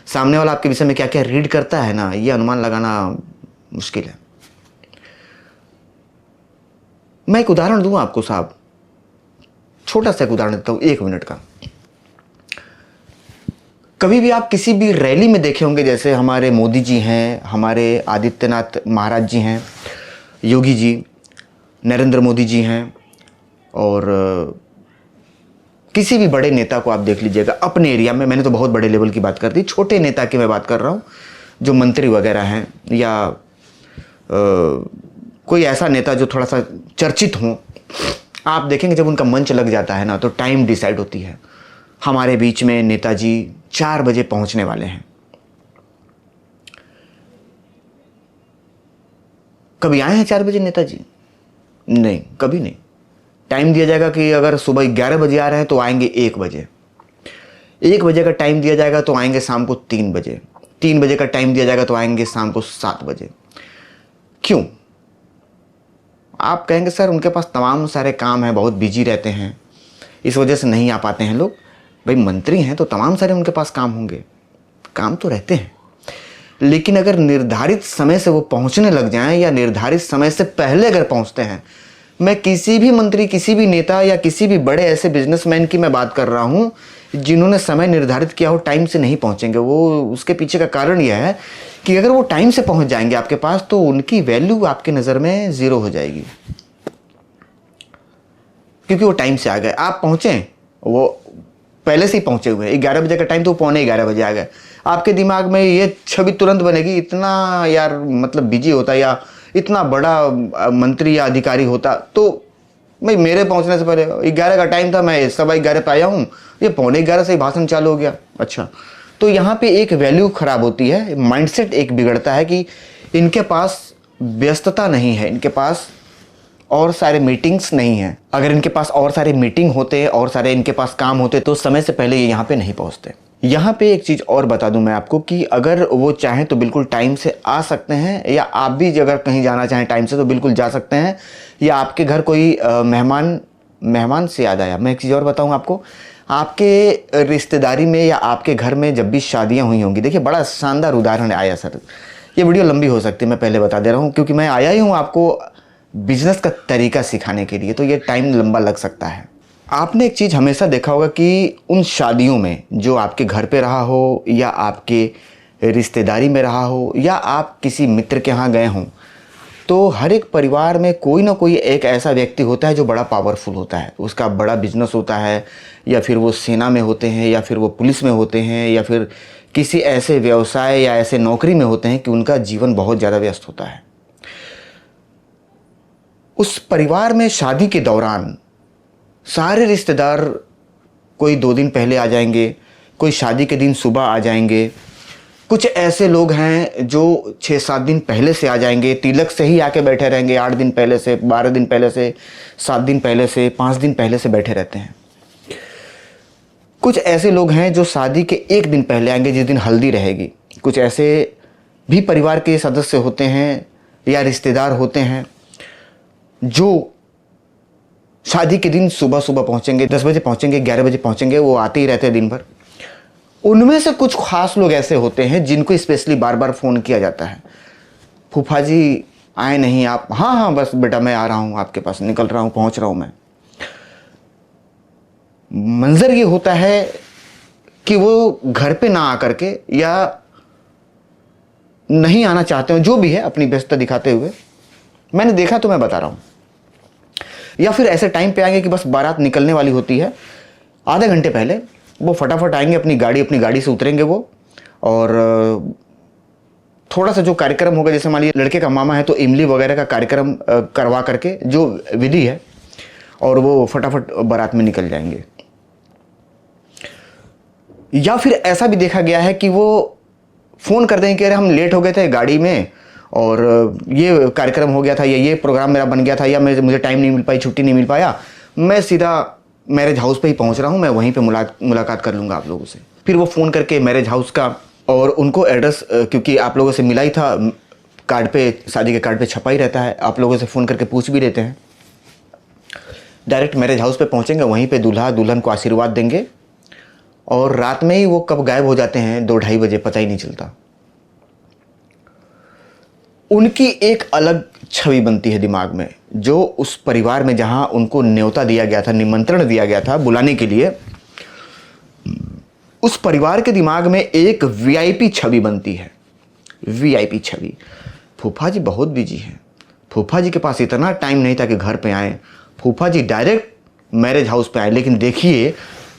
सामने वाला आपके विषय में क्या क्या रीड करता है ना, ये अनुमान लगाना मुश्किल है। मैं एक उदाहरण दूं आपको साहब, छोटा सा एक उदाहरण देता हूं 1 मिनट का। कभी भी आप किसी भी रैली में देखे होंगे, जैसे हमारे मोदी जी हैं, हमारे आदित्यनाथ महाराज जी हैं, योगी जी, नरेंद्र मोदी जी हैं, और किसी भी बड़े नेता को आप देख लीजिएगा अपने एरिया में। मैंने तो बहुत बड़े लेवल की बात कर दी, छोटे नेता की मैं बात कर रहा हूँ, जो मंत्री वगैरह हैं, या कोई ऐसा नेता जो थोड़ा सा चर्चित हो। आप देखेंगे जब उनका मंच लग जाता है ना, तो टाइम डिसाइड होती है। हमारे बीच में नेताजी 4 बजे पहुंचने वाले हैं। कभी आए हैं 4 बजे नेताजी? नहीं, कभी नहीं। टाइम दिया जाएगा कि अगर सुबह 11 बजे आ रहे हैं तो आएंगे 1 बजे, 1 बजे का टाइम दिया जाएगा तो आएंगे शाम को 3 बजे, 3 बजे का टाइम दिया जाएगा तो आएंगे शाम को 7 बजे। क्यों? आप कहेंगे सर उनके पास तमाम सारे काम हैं, बहुत बिजी रहते हैं, इस वजह से नहीं आ पाते हैं लोग। भाई मंत्री हैं तो तमाम सारे उनके पास काम होंगे, काम तो रहते हैं, लेकिन अगर निर्धारित समय से वो पहुंचने लग जाएं या निर्धारित समय से पहले अगर पहुंचते हैं, मैं किसी भी मंत्री, किसी भी नेता या किसी भी बड़े ऐसे बिजनेसमैन की मैं बात कर रहा हूं जिन्होंने समय निर्धारित किया हो, टाइम से नहीं पहुंचेंगे। वो उसके पीछे का कारण यह है कि अगर वो टाइम से पहुंच जाएंगे आपके पास तो उनकी वैल्यू आपकी नज़र में 0 हो जाएगी, क्योंकि वो टाइम से आ गए। आप पहुंचे, वो पहले से ही पहुंचे हुए हैं, 11 बजे का टाइम तो पौने 11 बजे आ गए। आपके दिमाग में ये छवि तुरंत बनेगी, इतना यार मतलब बिजी होता या इतना बड़ा मंत्री या अधिकारी होता तो भाई मेरे पहुंचने से पहले 11 का टाइम था, मैं 11:15 पे आया हूँ, ये पौने 11 से ही भाषण चालू हो गया। अच्छा, तो यहाँ पे एक वैल्यू खराब होती है, माइंडसेट एक बिगड़ता है कि इनके पास व्यस्तता नहीं है, इनके पास और सारे मीटिंग्स नहीं हैं। अगर इनके पास और सारे मीटिंग होते और सारे इनके पास काम होते तो समय से पहले ये यहाँ पे नहीं पहुँचते। यहाँ पे एक चीज़ और बता दूं मैं आपको कि अगर वो चाहें तो बिल्कुल टाइम से आ सकते हैं, या आप भी अगर कहीं जाना चाहें टाइम से तो बिल्कुल जा सकते हैं, या आपके घर कोई मेहमान से याद आया, मैं एक चीज़ और बताऊं आपको। आपके रिश्तेदारी में या आपके घर में जब भी शादियां हुई होंगी, देखिए बड़ा शानदार उदाहरण आया सर, ये वीडियो लंबी हो सकती है, मैं पहले बता दे रहा हूँ, क्योंकि मैं आया ही हूँ आपको बिजनेस का तरीका सिखाने के लिए, तो ये टाइम लंबा लग सकता है। आपने एक चीज़ हमेशा देखा होगा कि उन शादियों में जो आपके घर पे रहा हो, या आपके रिश्तेदारी में रहा हो, या आप किसी मित्र के यहाँ गए हों, तो हर एक परिवार में कोई ना कोई एक ऐसा व्यक्ति होता है जो बड़ा पावरफुल होता है, उसका बड़ा बिजनेस होता है, या फिर वो सेना में होते हैं, या फिर वो पुलिस में होते हैं, या फिर किसी ऐसे व्यवसाय या ऐसे नौकरी में होते हैं कि उनका जीवन बहुत ज़्यादा व्यस्त होता है। उस परिवार में शादी के दौरान सारे रिश्तेदार कोई 2 दिन पहले आ जाएंगे, कोई शादी के दिन सुबह आ जाएंगे, कुछ ऐसे लोग हैं जो 6-7 दिन पहले से आ जाएंगे, तिलक से ही आके बैठे रहेंगे, 8 दिन पहले से, 12 दिन पहले से, 7 दिन पहले से, 5 दिन पहले से बैठे रहते हैं। कुछ ऐसे लोग हैं जो शादी के एक दिन पहले आएंगे, जिस दिन हल्दी रहेगी। कुछ ऐसे भी परिवार के सदस्य होते हैं या रिश्तेदार होते हैं जो शादी के दिन सुबह सुबह पहुंचेंगे, 10 बजे पहुंचेंगे, 11 बजे पहुंचेंगे, वो आते ही रहते हैं दिन भर। उनमें से कुछ खास लोग ऐसे होते हैं जिनको स्पेशली बार बार फ़ोन किया जाता है, फूफा जी आए नहीं आप? हाँ हाँ बस बेटा मैं आ रहा हूँ आपके पास, निकल रहा हूँ, पहुँच रहा हूँ मैं। मंजर ये होता है कि वो घर पे ना आकर के या नहीं आना चाहते हो, जो भी है अपनी व्यस्तता दिखाते हुए, मैंने देखा तो मैं बता रहा हूँ। या फिर ऐसे टाइम पे आएंगे कि बस बारात निकलने वाली होती है, आधे घंटे पहले वो फटाफट आएंगे, अपनी गाड़ी से उतरेंगे वो, और थोड़ा सा जो कार्यक्रम होगा, जैसे मान लीजिए लड़के का मामा है तो इमली वगैरह का कार्यक्रम करवा करके जो विधि है, और वो फटाफट बारात में निकल जाएंगे। या फिर ऐसा भी देखा गया है कि वो फ़ोन कर देंगे कि अरे हम लेट हो गए थे गाड़ी में, और ये कार्यक्रम हो गया था, ये प्रोग्राम मेरा बन गया था, या मुझे टाइम नहीं मिल पाई, छुट्टी नहीं मिल पाया, मैं सीधा मैरिज हाउस पे ही पहुंच रहा हूं, मैं वहीं पे मुलाकात कर लूँगा आप लोगों से। फिर वो फ़ोन करके मैरिज हाउस का और उनको एड्रेस, क्योंकि आप लोगों से मिला ही था, कार्ड पे, शादी के कार्ड पे छपा ही रहता है, आप लोगों से फ़ोन करके पूछ भी लेते हैं। डायरेक्ट मैरिज हाउस पे पहुंचेंगे, वहीं पे दूल्हा दुल्हन को आशीर्वाद देंगे, और रात में ही वो कब गायब हो जाते हैं, 2-2:30 बजे, पता ही नहीं चलता। उनकी एक अलग छवि बनती है दिमाग में, जो उस परिवार में जहां उनको न्योता दिया गया था, निमंत्रण दिया गया था बुलाने के लिए, उस परिवार के दिमाग में एक वीआईपी छवि बनती है। वीआईपी छवि, फूफा जी बहुत बिजी हैं, फूफा जी के पास इतना टाइम नहीं था कि घर पे आए, फूफा जी डायरेक्ट मैरिज हाउस पे आए। लेकिन देखिए,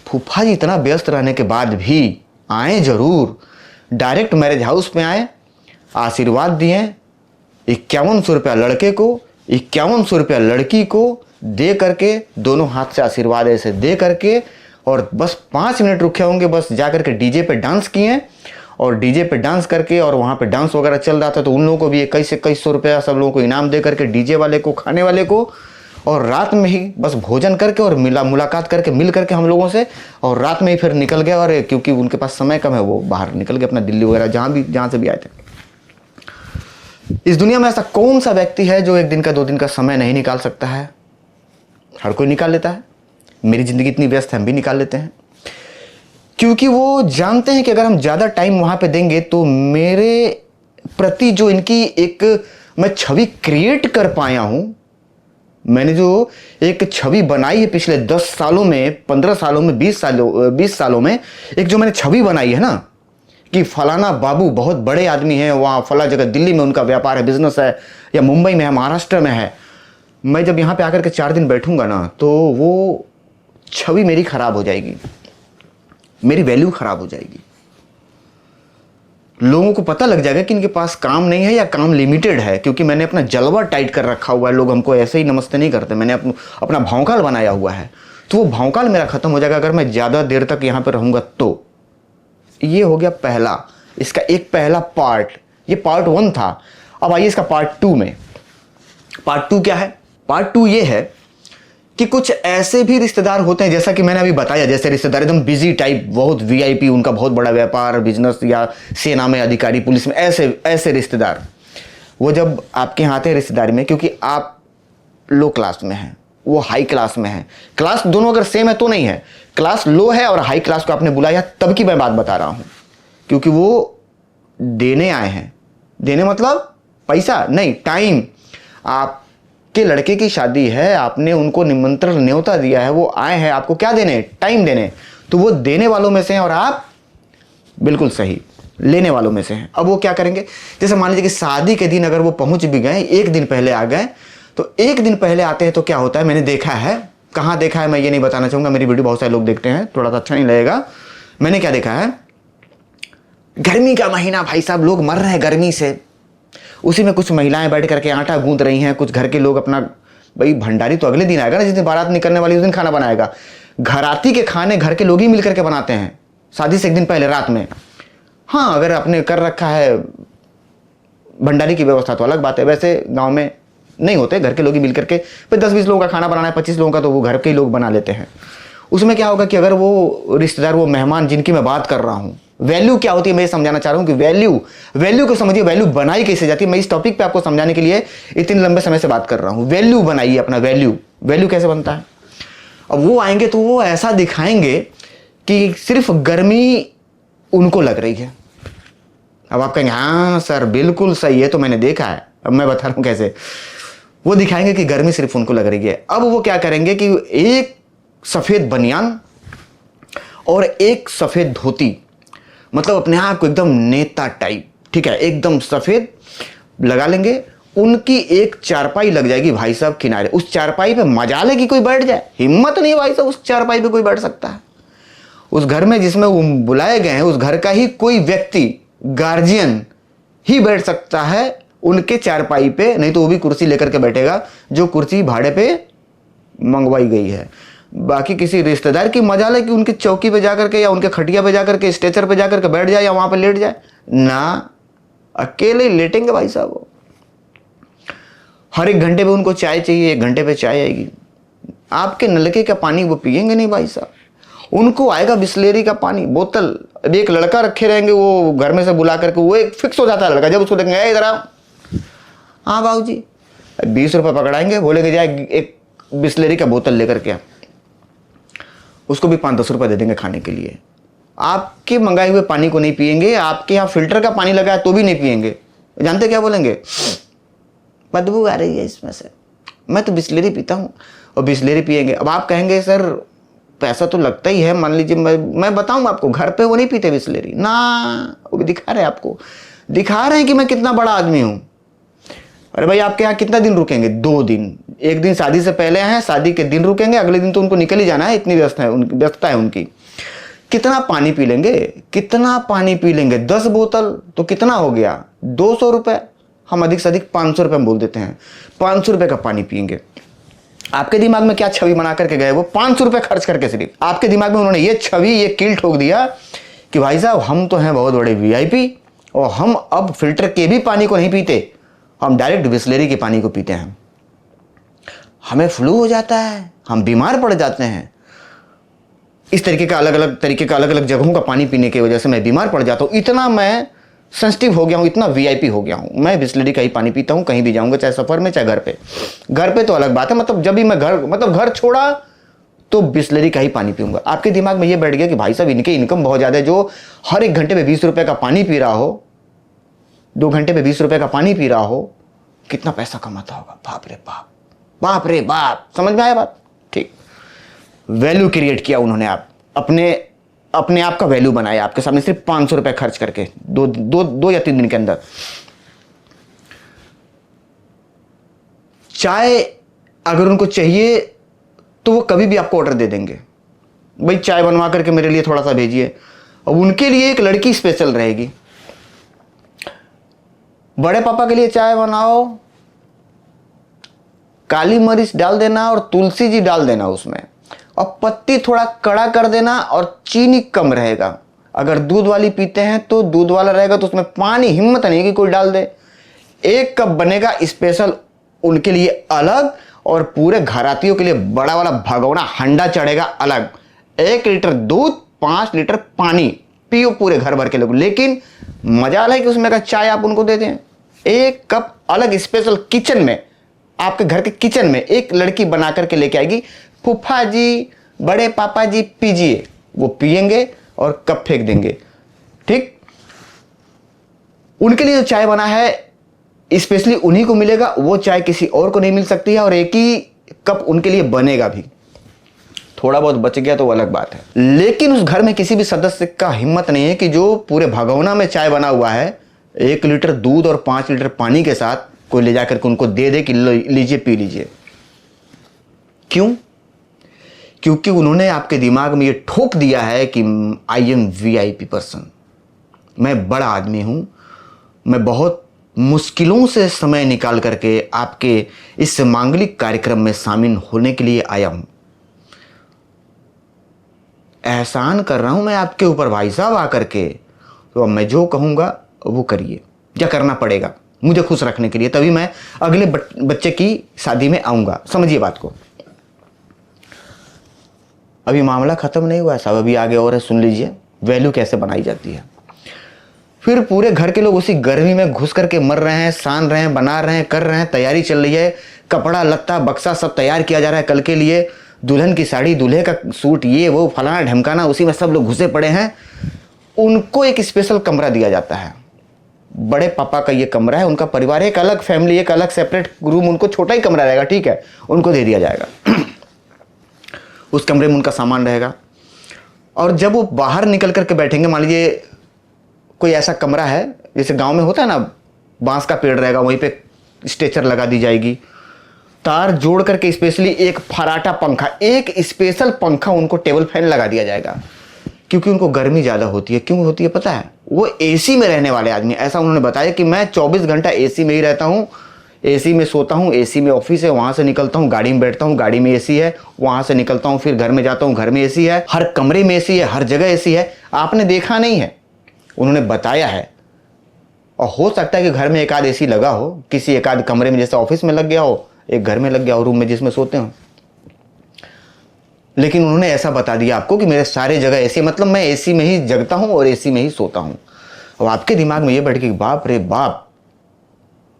फूफा जी इतना व्यस्त रहने के बाद भी आए जरूर, डायरेक्ट मैरिज हाउस पे आए, आशीर्वाद दिए, 5100 रुपया लड़के को, 5100 रुपया लड़की को दे करके, दोनों हाथ से आशीर्वाद ऐसे दे करके, और बस 5 मिनट रुके होंगे, बस जा करके डीजे पे डांस किए, और डीजे पे डांस करके, और वहाँ पे डांस वगैरह चल रहा था तो उन लोगों को भी 2100 रुपया सब लोगों को इनाम दे करके, डीजे वाले को, खाने वाले को, और रात में ही बस भोजन करके और मुलाकात करके, मिल करके हम लोगों से, और रात में ही फिर निकल गए। और क्योंकि उनके पास समय कम है, वो बाहर निकल गए अपना दिल्ली वगैरह, जहाँ से भी आए थे। इस दुनिया में ऐसा कौन सा व्यक्ति है जो 1 दिन का 2 दिन का समय नहीं निकाल सकता है? हर कोई निकाल लेता है। मेरी ज़िंदगी इतनी व्यस्त है, हम भी निकाल लेते हैं, क्योंकि वो जानते हैं कि अगर हम ज़्यादा टाइम वहाँ पे देंगे तो मेरे प्रति जो इनकी एक मैं छवि क्रिएट कर पाया हूँ, मैंने जो एक छवि बनाई है पिछले 10 सालों में, 15 सालों में, 20 सालों में, एक जो मैंने छवि बनाई है ना, कि फलाना बाबू बहुत बड़े आदमी हैं, वहाँ फला जगह दिल्ली में उनका व्यापार है, बिजनेस है, या मुंबई में है, महाराष्ट्र में है, मैं जब यहाँ पे आकर के 4 दिन बैठूंगा ना, तो वो छवि मेरी खराब हो जाएगी, मेरी वैल्यू खराब हो जाएगी। लोगों को पता लग जाएगा कि इनके पास काम नहीं है या काम लिमिटेड है, क्योंकि मैंने अपना जलवा टाइट कर रखा हुआ है। लोग हमको ऐसे ही नमस्ते नहीं करते, मैंने अपना भौकाल बनाया हुआ है, तो वो भौकाल मेरा खत्म हो जाएगा अगर मैं ज़्यादा देर तक यहाँ पे रहूँगा तो। ये हो गया पहला, इसका एक पहला पार्ट, ये पार्ट 1 था। अब आइए इसका पार्ट 2 में। पार्ट 2 क्या है? पार्ट 2 ये है कि कुछ ऐसे भी रिश्तेदार होते हैं, जैसा कि मैंने अभी बताया, जैसे रिश्तेदार एकदम बिजी टाइप, बहुत वीआईपी, उनका बहुत बड़ा व्यापार, बिजनेस, या सेना में अधिकारी, पुलिस में, ऐसे रिश्तेदार, वो जब आपके यहाँ आते हैं रिश्तेदारी में, क्योंकि आप लो क्लास में हैं, वो हाई क्लास में है, क्लास दोनों अगर सेम है तो नहीं है, क्लास लो है और हाई क्लास को आपने बुलाया, तब की मैं बात बता रहा हूं, क्योंकि वो देने आए हैं। देने मतलब पैसा नहीं, टाइम। आपके लड़के की शादी है, आपने उनको निमंत्रण, न्योता दिया है, वो आए हैं, आपको क्या देने? टाइम देने। तो वो देने वालों में से हैं और आप बिल्कुल सही लेने वालों में से हैं। अब वो क्या करेंगे? जैसे मान लीजिए कि शादी के दिन अगर वो पहुंच भी गए, 1 दिन पहले आ गए, तो 1 दिन पहले आते हैं तो क्या होता है, मैंने देखा है, कहाँ देखा है मैं ये नहीं बताना चाहूँगा, मेरी वीडियो बहुत सारे लोग देखते हैं, थोड़ा सा अच्छा नहीं लगेगा। मैंने क्या देखा है, गर्मी का महीना, भाई साहब लोग मर रहे हैं गर्मी से, उसी में कुछ महिलाएं बैठ करके आटा गूंथ रही हैं, कुछ घर के लोग अपना, भाई भंडारी तो अगले दिन आएगा ना, जिस दिन बारात निकलने वाली उस दिन खाना बनाएगा। घराती के खाने घर के लोग ही मिल करके बनाते हैं, शादी से 1 दिन पहले रात में। हाँ, अगर आपने कर रखा है भंडारी की व्यवस्था तो अलग बात है, वैसे गाँव में नहीं होते, घर के लोग ही मिल करके, फिर 10-20 लोगों का खाना बनाना है, 25 लोगों का, तो वो घर के ही लोग बना लेते हैं। उसमें क्या होगा कि अगर वो रिश्तेदार, वो मेहमान जिनकी मैं बात कर रहा हूं, वैल्यू क्या होती है मैं ये समझाना चाह रहा हूं कि वैल्यू को समझिए, वैल्यू बनाई कैसे जाती है। मैं इस टॉपिक पे आपको समझाने के लिए इतने लंबे समय से बात कर रहा हूं। वैल्यू बनाइए अपना, वैल्यू कैसे बनता है। अब वो आएंगे तो वो ऐसा दिखाएंगे कि सिर्फ गर्मी उनको लग रही है। अब आप कहेंगे हाँ सर बिल्कुल सही है, तो मैंने देखा है। अब मैं बता रहा हूं कैसे। वो दिखाएंगे कि गर्मी सिर्फ उनको लग रही है। अब वो क्या करेंगे कि एक सफेद बनियान और एक सफेद धोती, मतलब अपने आप को एकदम नेता टाइप, ठीक है, एकदम सफेद लगा लेंगे। उनकी एक चारपाई लग जाएगी भाई साहब किनारे। उस चारपाई पे मजाल है कि कोई बैठ जाए, हिम्मत नहीं भाई साहब उस चारपाई पे कोई बैठ सकता है। उस घर में जिसमें वो बुलाए गए हैं, उस घर का ही कोई व्यक्ति, गार्जियन ही बैठ सकता है उनके चारपाई पे, नहीं तो वो भी कुर्सी लेकर के बैठेगा जो कुर्सी भाड़े पे मंगवाई गई है। बाकी किसी रिश्तेदार की मजाल है कि उनकी चौकी पे जाकर के या उनके खटिया पे जाकर के, स्ट्रेचर पे जाकर के बैठ जाए या वहां पे लेट जाए ना, अकेले लेटेंगे भाई साहब। हर एक घंटे पे उनको चाय चाहिए, 1 घंटे पे चाय आएगी। आपके नलके का पानी वो पिएंगे नहीं भाई साहब, उनको आएगा बिस्लेरी का पानी बोतल। एक लड़का रखे रहेंगे वो घर में से बुला करके, वो एक फिक्स हो जाता है लड़का, जब उसको देखेंगे इधर आओ, हाँ बाबू जी, 20 रुपये पकड़ाएंगे, बोलेंगे जाए एक बिस्लेरी का बोतल लेकर के, उसको भी 5-10 रुपये दे देंगे खाने के लिए। आपके मंगाए हुए पानी को नहीं पिएंगे, आपके यहाँ फिल्टर का पानी लगा है तो भी नहीं पिएंगे। जानते क्या बोलेंगे, बदबू आ रही है इसमें से, मैं तो बिस्लेरी पीता हूँ, और बिस्लेरी पिएंगे। अब आप कहेंगे सर पैसा तो लगता ही है, मान लीजिए मैं बताऊँ आपको, घर पे वो नहीं पीते बिस्लेरी ना, वो भी दिखा रहे हैं आपको, दिखा रहे हैं कि मैं कितना बड़ा आदमी हूँ। अरे भाई आपके यहाँ कितना दिन रुकेंगे, 2 दिन। एक दिन शादी से पहले आए हैं, शादी के दिन रुकेंगे, अगले दिन तो उनको निकल ही जाना है, इतनी व्यस्तता है उनकी। कितना पानी पी लेंगे, कितना पानी पी लेंगे, 10 बोतल तो कितना हो गया, 200 रुपये। हम अधिक से अधिक 500 रुपये बोल देते हैं, 500 रुपये का पानी पिएंगे। आपके दिमाग में क्या छवि बना करके गए वो, 500 रुपये खर्च करके सिर्फ आपके दिमाग में उन्होंने ये छवि, ये कील ठोक दिया कि भाई साहब हम तो हैं बहुत बड़े VIP, और हम अब फिल्टर के भी पानी को नहीं पीते, हम डायरेक्ट बिस्लेरी के पानी को पीते हैं। हमें फ्लू हो जाता है, हम बीमार पड़ जाते हैं। इस तरीके का अलग अलग जगहों का पानी पीने की वजह से मैं बीमार पड़ जाता हूँ। इतना मैं सेंसिटिव हो गया हूँ, इतना VIP हो गया हूँ। मैं बिस्लेरी का ही पानी पीता हूँ, कहीं भी जाऊँगा, चाहे सफ़र में चाहे घर पे। घर पे तो अलग बात है, मतलब जब भी मैं घर छोड़ा तो बिस्लेरी का ही पानी पीऊँगा। आपके दिमाग में ये बैठ गया कि भाई साहब इनकी इनकम बहुत ज़्यादा है, जो हर 1 घंटे में 20 रुपये का पानी पी रहा हो, 2 घंटे में 20 रुपये का पानी पी रहा हो, कितना पैसा कमाता होगा। बाप रे बाप, बाप रे बाप। समझ में आया बात? ठीक, वैल्यू क्रिएट किया उन्होंने। आप अपने आप का वैल्यू बनाया आपके सामने, सिर्फ 500 रुपये खर्च करके, दो या 3 दिन के अंदर। चाय अगर उनको चाहिए तो वो कभी भी आपको ऑर्डर दे देंगे, भाई चाय बनवा करके मेरे लिए थोड़ा सा भेजिए। अब उनके लिए एक लड़की स्पेशल रहेगी, बड़े पापा के लिए चाय बनाओ, काली मिर्च डाल देना और तुलसी जी डाल देना उसमें, और पत्ती थोड़ा कड़ा कर देना, और चीनी कम रहेगा। अगर दूध वाली पीते हैं तो दूध वाला रहेगा, तो उसमें पानी हिम्मत नहीं कि कोई डाल दे। 1 कप बनेगा स्पेशल उनके लिए अलग, और पूरे घरातियों के लिए बड़ा वाला भगोना हंडा चढ़ेगा अलग। 1 लीटर दूध, 5 लीटर पानी पियो पूरे घर भर के लोग। लेकिन मजाल है कि उसमें का चाय आप उनको दे दें। 1 कप अलग स्पेशल किचन में, आपके घर के किचन में एक लड़की बना करके लेके आएगी, फूफा जी, बड़े पापा जी पीजिए, वो पिएंगे और कप फेंक देंगे। ठीक, उनके लिए जो चाय बना है स्पेशली उन्हीं को मिलेगा, वो चाय किसी और को नहीं मिल सकती है, और 1 ही कप उनके लिए बनेगा भी। थोड़ा बहुत बच गया तो वो अलग बात है, लेकिन उस घर में किसी भी सदस्य का हिम्मत नहीं है कि जो पूरे भगोना में चाय बना हुआ है 1 लीटर दूध और 5 लीटर पानी के साथ कोई ले जाकर के उनको दे दे कि लीजिए पी लीजिए। क्यों? क्योंकि उन्होंने आपके दिमाग में ये ठोक दिया है कि आई एम VIP पर्सन, मैं बड़ा आदमी हूं, मैं बहुत मुश्किलों से समय निकाल करके आपके इस मांगलिक कार्यक्रम में शामिल होने के लिए आया हूं। एहसान कर रहा हूं मैं आपके ऊपर भाई साहब आकर के, तो अब मैं जो कहूंगा वो करिए, या करना पड़ेगा मुझे खुश रखने के लिए, तभी मैं अगले बच्चे की शादी में आऊंगा। समझिए बात को। अभी मामला ख़त्म नहीं हुआ है साहब, अभी आगे और है, सुन लीजिए वैल्यू कैसे बनाई जाती है। फिर पूरे घर के लोग उसी गर्मी में घुस करके मर रहे हैं, सान रहे हैं, बना रहे हैं, कर रहे हैं, तैयारी चल रही है, कपड़ा लत्ता बक्सा सब तैयार किया जा रहा है कल के लिए, दुल्हन की साड़ी, दूल्हे का सूट, ये वो फलाना ढमकाना, उसी में सब लोग घुसे पड़े हैं। उनको एक स्पेशल कमरा दिया जाता है, बड़े पापा का ये कमरा है, उनका परिवार, एक अलग फैमिली, एक अलग सेपरेट रूम, उनको छोटा ही कमरा रहेगा, ठीक है, उनको दे दिया जाएगा। उस कमरे में उनका सामान रहेगा। और जब वो बाहर निकल करके बैठेंगे, मान लीजिए कोई ऐसा कमरा है जैसे गांव में होता है ना, बांस का पेड़ रहेगा, वहीं पे स्ट्रेचर लगा दी जाएगी, तार जोड़ करके स्पेशली एक फराटा पंखा, एक स्पेशल पंखा उनको टेबल फैन लगा दिया जाएगा, क्योंकि उनको गर्मी ज़्यादा होती है। क्यों होती है पता है? वो एसी में रहने वाले आदमी, ऐसा उन्होंने बताया कि मैं 24 घंटा एसी में ही रहता हूँ, एसी में सोता हूँ, एसी में ऑफिस है, वहाँ से निकलता हूँ, गाड़ी में बैठता हूँ, गाड़ी में एसी है, वहाँ से निकलता हूँ, फिर घर में जाता हूँ, घर में एसी है, हर कमरे में एसी है, हर जगह एसी है। आपने देखा नहीं है, उन्होंने बताया है। और हो सकता है कि घर में एक आध एसी लगा हो, किसी एक आध कमरे में, जैसे ऑफिस में लग गया हो, एक घर में लग गया हो, रूम में जिसमें सोते हो, लेकिन उन्होंने ऐसा बता दिया आपको कि मेरे सारे जगह एसी, मतलब मैं एसी में ही जगता हूँ और एसी में ही सोता हूँ। अब आपके दिमाग में ये बैठ के बाप रे बाप,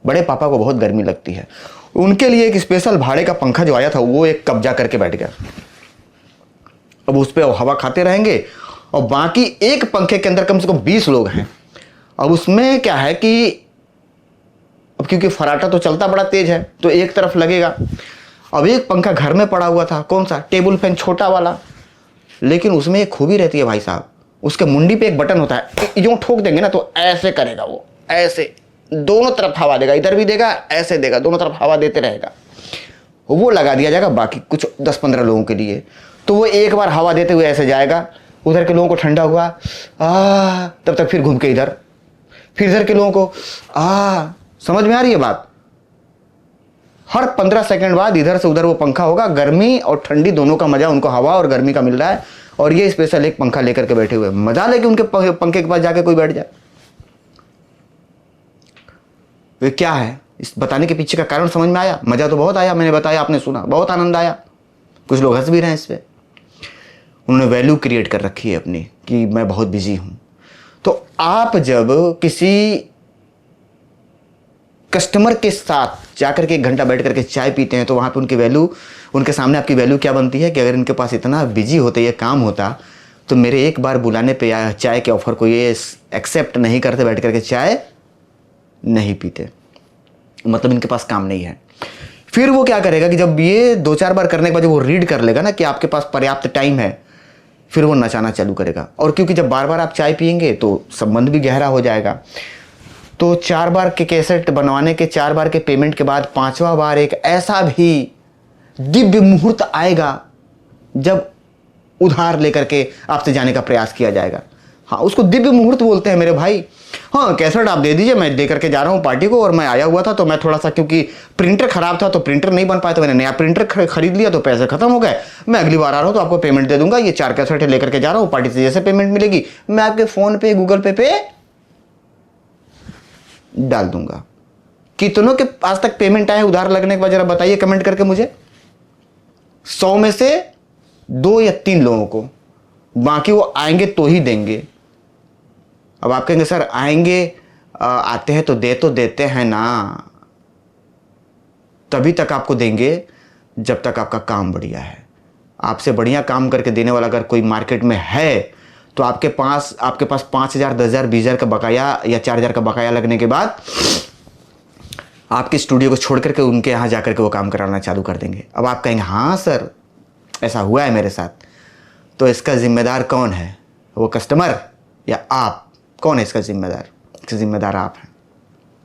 बड़े पापा को बहुत गर्मी लगती है। उनके लिए एक स्पेशल भाड़े का पंखा जो आया था, वो एक कब्जा करके बैठ गया। अब उस पर हवा खाते रहेंगे, और बाकी एक पंखे के अंदर कम से कम 20 लोग हैं। अब उसमें क्या है कि अब क्योंकि फराटा तो चलता बड़ा तेज है, तो एक तरफ लगेगा। अब एक पंखा घर में पड़ा हुआ था, कौन सा? टेबल फैन, छोटा वाला, लेकिन उसमें एक खूबी रहती है भाई साहब, उसके मुंडी पे एक बटन होता है, यूं ठोक देंगे ना तो ऐसे करेगा, वो ऐसे दोनों तरफ हवा देगा, इधर भी देगा, ऐसे देगा, दोनों तरफ हवा देते रहेगा। वो लगा दिया जाएगा बाकी कुछ 10-15 लोगों के लिए। तो वो एक बार हवा देते हुए ऐसे जाएगा, उधर के लोगों को ठंडा हुआ, तब तक फिर घूम के इधर, फिर इधर के लोगों को समझ में आ रही है बात? हर 15 सेकंड बाद इधर से उधर वो पंखा होगा, गर्मी और ठंडी दोनों का मजा उनको हवा और गर्मी का मिल रहा है। और ये स्पेशल एक पंखा लेकर के बैठे हुए, मजा लेके उनके पंखे के पास जाके कोई बैठ जाए। वे क्या है, इस बताने के पीछे का कारण समझ में आया? मजा तो बहुत आया, मैंने बताया, आपने सुना, बहुत आनंद आया, कुछ लोग हंस भी रहे हैं इस पे। उन्होंने वैल्यू क्रिएट कर रखी है अपनी कि मैं बहुत बिजी हूं। तो आप जब किसी कस्टमर के साथ जाकर के 1 घंटा बैठ करके चाय पीते हैं, तो वहाँ पे उनकी वैल्यू, उनके सामने आपकी वैल्यू क्या बनती है कि अगर इनके पास इतना बिजी होते, ये काम होता, तो मेरे एक बार बुलाने पे या चाय के ऑफर को ये एक्सेप्ट नहीं करते, बैठ करके चाय नहीं पीते, मतलब इनके पास काम नहीं है। फिर वो क्या करेगा कि जब ये 2-4 बार करने के बाद जब वो रीड कर लेगा ना कि आपके पास पर्याप्त टाइम है, फिर वो नचाना चालू करेगा। और क्योंकि जब बार बार आप चाय पियेंगे तो संबंध भी गहरा हो जाएगा। तो 4 बार के कैसेट बनवाने के 4 बार के पेमेंट के बाद 5वां बार एक ऐसा भी दिव्य मुहूर्त आएगा जब उधार लेकर के आपसे जाने का प्रयास किया जाएगा। हाँ, उसको दिव्य मुहूर्त बोलते हैं मेरे भाई। हाँ, कैसेट आप दे दीजिए, मैं दे करके जा रहा हूँ पार्टी को, और मैं आया हुआ था तो मैं थोड़ा सा, क्योंकि प्रिंटर खराब था तो प्रिंटर नहीं बन पाया, तो मैंने नया प्रिंटर खरीद लिया, तो पैसे खत्म हो गए, मैं अगली बार आ रहा हूँ तो आपको पेमेंट दे दूंगा, ये 4 कैसेट लेकर के जा रहा हूँ, पार्टी से जैसे पेमेंट मिलेगी मैं आपके फोन पे, गूगल पे डाल दूंगा। कितनों के आज तक पेमेंट आए उधार लगने के बाद, जरा बताइए कमेंट करके मुझे। 100 में से 2 या 3 लोगों को, बाकी वो आएंगे तो ही देंगे। अब आप कहेंगे सर आएंगे, आते हैं तो देते हैं ना, तभी तक आपको देंगे जब तक आपका काम बढ़िया है। आपसे बढ़िया काम करके देने वाला अगर कोई मार्केट में है तो आपके पास 5,000, 10,000, 20,000 का बकाया या 4,000 का बकाया लगने के बाद आपके स्टूडियो को छोड़ करके उनके यहाँ जाकर के वो काम कराना चालू कर देंगे। अब आप कहेंगे हाँ सर ऐसा हुआ है मेरे साथ, तो इसका जिम्मेदार कौन है? वो कस्टमर या आप? कौन है इसका जिम्मेदार? इसका जिम्मेदार आप हैं।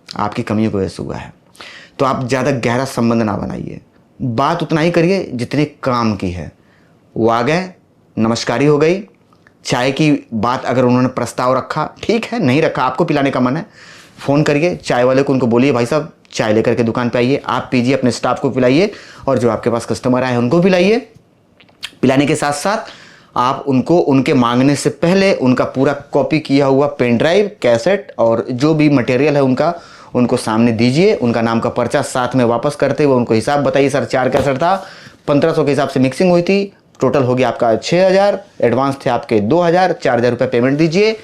आपकी कमियों की वजह से हुआ है। तो आप ज़्यादा गहरा संबंध ना बनाइए, बात उतना ही करिए जितने काम की है। वो आ गए, नमस्कारी हो गई, चाय की बात अगर उन्होंने प्रस्ताव रखा ठीक है, नहीं रखा, आपको पिलाने का मन है, फ़ोन करिए चाय वाले को, उनको बोलिए भाई साहब चाय लेकर के दुकान पे आइए, आप पीजिए, अपने स्टाफ को पिलाइए, और जो आपके पास कस्टमर आए उनको पिलाइए। पिलाने के साथ साथ आप उनको उनके मांगने से पहले उनका पूरा कॉपी किया हुआ पेन ड्राइव, कैसेट और जो भी मटेरियल है उनको सामने दीजिए। उनका नाम का पर्चा साथ में वापस करते हुए उनको हिसाब बताइए, सर 4 कैसेट था, 1500 के हिसाब से मिक्सिंग हुई थी, टोटल हो गया आपका 6,000, एडवांस थे आपके 2,000, 4,000 रुपये पेमेंट दीजिए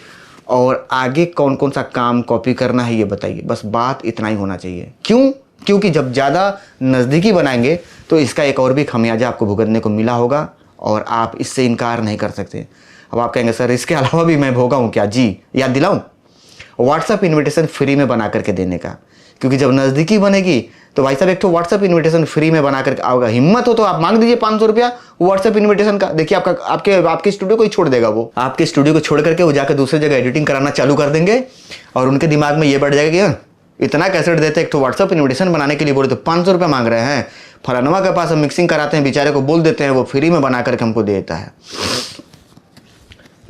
और आगे कौन कौन सा काम कॉपी करना है ये बताइए। बस बात इतना ही होना चाहिए। क्यों? क्योंकि जब ज़्यादा नज़दीकी बनाएंगे तो इसका एक और भी खमियाजा आपको भुगतने को मिला होगा और आप इससे इनकार नहीं कर सकते। अब आप कहेंगे सर इसके अलावा भी मैं भोगा हूँ क्या? जी, याद दिलाऊँ, व्हाट्सअप इन्विटेशन फ्री में बना करके देने का। क्योंकि जब नज़दीकी बनेगी तो भाई साहब एक तो व्हाट्सअप इन्विटेशन फ्री में बना करके आओगे। हिम्मत हो तो आप मांग दीजिए 500 रुपया व्हाट्सअप इन्विटेशन का। देखिए आपके स्टूडियो को ही छोड़ देगा। वो आपके स्टूडियो को छोड़ करके वो जाकर दूसरी जगह एडिटिंग कराना चालू कर देंगे और उनके दिमाग में ये बढ़ जाएगा कि हाँ, इतना कैसेट देते एक तो व्हाट्सअप इन्विटेशन बनाने के लिए बोले तो 500 रुपया मांग रहे हैं। फलानवा के पास हम मिक्सिंग कराते हैं, बेचारे को बोल देते हैं, वो फ्री में बना करके हमको देता है।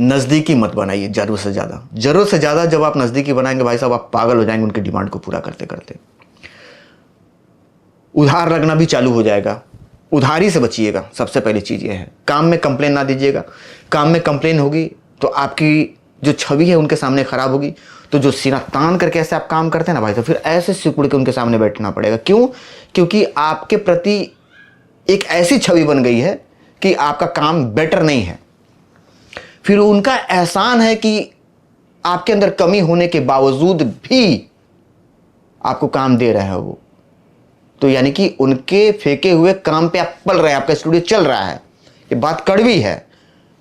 नज़दीकी मत बनाइए ज़रूरत से ज़्यादा। ज़रूरत से ज़्यादा जब आप नज़दीकी बनाएंगे भाई साहब आप पागल हो जाएंगे उनकी डिमांड को पूरा करते करते। उधार लगना भी चालू हो जाएगा। उधारी से बचिएगा। सबसे पहली चीज़ ये है। काम में कंप्लेन ना दीजिएगा। काम में कंप्लेन होगी तो आपकी जो छवि है उनके सामने ख़राब होगी। तो जो सीना तान करके ऐसे आप काम करते हैं ना भाई साहब, फिर ऐसे सिकुड़ के उनके सामने बैठना पड़ेगा। क्यों? क्योंकि आपके प्रति एक ऐसी छवि बन गई है कि आपका काम बेटर नहीं है। फिर उनका एहसान है कि आपके अंदर कमी होने के बावजूद भी आपको काम दे रहे हैं वो। तो यानी कि उनके फेंके हुए काम पे आप पल रहे हैं, आपका स्टूडियो चल रहा है। ये बात कड़वी है।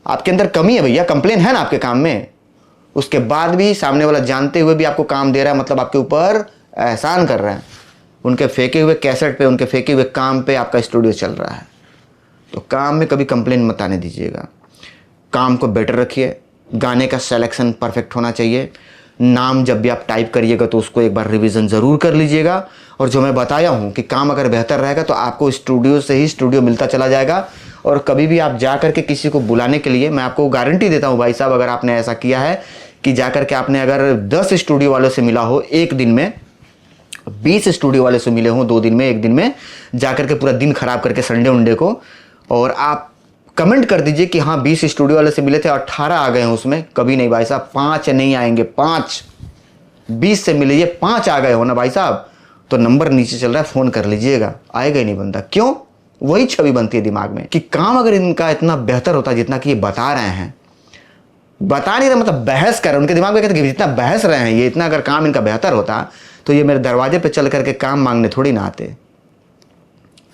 आपके अंदर कमी है भैया, कंप्लेन है ना आपके काम में, उसके बाद भी सामने वाला जानते हुए भी आपको काम दे रहा है, मतलब आपके ऊपर एहसान कर रहा है। उनके फेंके हुए कैसेट पे, उनके फेंके हुए काम पे आपका स्टूडियो चल रहा है। तो काम में कभी कंप्लेन मत आने दीजिएगा। काम को बेटर रखिए। गाने का सिलेक्शन परफेक्ट होना चाहिए। नाम जब भी आप टाइप करिएगा तो उसको एक बार रिवीजन ज़रूर कर लीजिएगा। और जो मैं बताया हूँ कि काम अगर बेहतर रहेगा तो आपको स्टूडियो से ही स्टूडियो मिलता चला जाएगा। और कभी भी आप जा कर के किसी को बुलाने के लिए, मैं आपको गारंटी देता हूँ भाई साहब, अगर आपने ऐसा किया है कि जा कर के आपने अगर 10 स्टूडियो वालों से मिला हो एक दिन में, 20 स्टूडियो वाले से मिले हों 2 दिन में, एक दिन में जा कर के पूरा दिन खराब करके संडे उंडे को, और आप कमेंट कर दीजिए कि हाँ 20 स्टूडियो वाले से मिले थे 18 आ गए हैं उसमें। कभी नहीं भाई साहब, 5 नहीं आएंगे। 5 20 से मिले, ये 5 आ गए हो ना भाई साहब, तो नंबर नीचे चल रहा है, फ़ोन कर लीजिएगा। आएगा ही नहीं बंदा। क्यों? वही छवि बनती है दिमाग में कि काम अगर इनका इतना बेहतर होता जितना कि ये बता रहे हैं, बता नहीं रहे मतलब बहस कर रहे हैं, उनके दिमाग में कहते हैं कि जितना बहस रहे हैं ये, इतना अगर काम इनका बेहतर होता तो ये मेरे दरवाजे पे चल करके काम मांगने थोड़ी ना आते।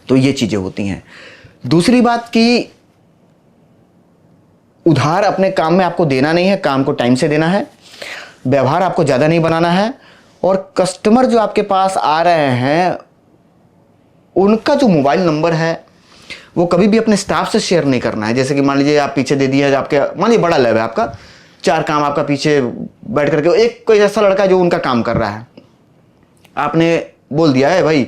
तो ये चीज़ें होती हैं। दूसरी बात कि उधार अपने काम में आपको देना नहीं है, काम को टाइम से देना है। व्यवहार आपको ज़्यादा नहीं बनाना है। और कस्टमर जो आपके पास आ रहे हैं उनका जो मोबाइल नंबर है वो कभी भी अपने स्टाफ से शेयर नहीं करना है। जैसे कि मान लीजिए आप पीछे दे दिया, आपके मान लीजिए बड़ा लैब है आपका, 4 काम आपका पीछे बैठ करके, एक कोई ऐसा लड़का है जो उनका काम कर रहा है, आपने बोल दिया है भाई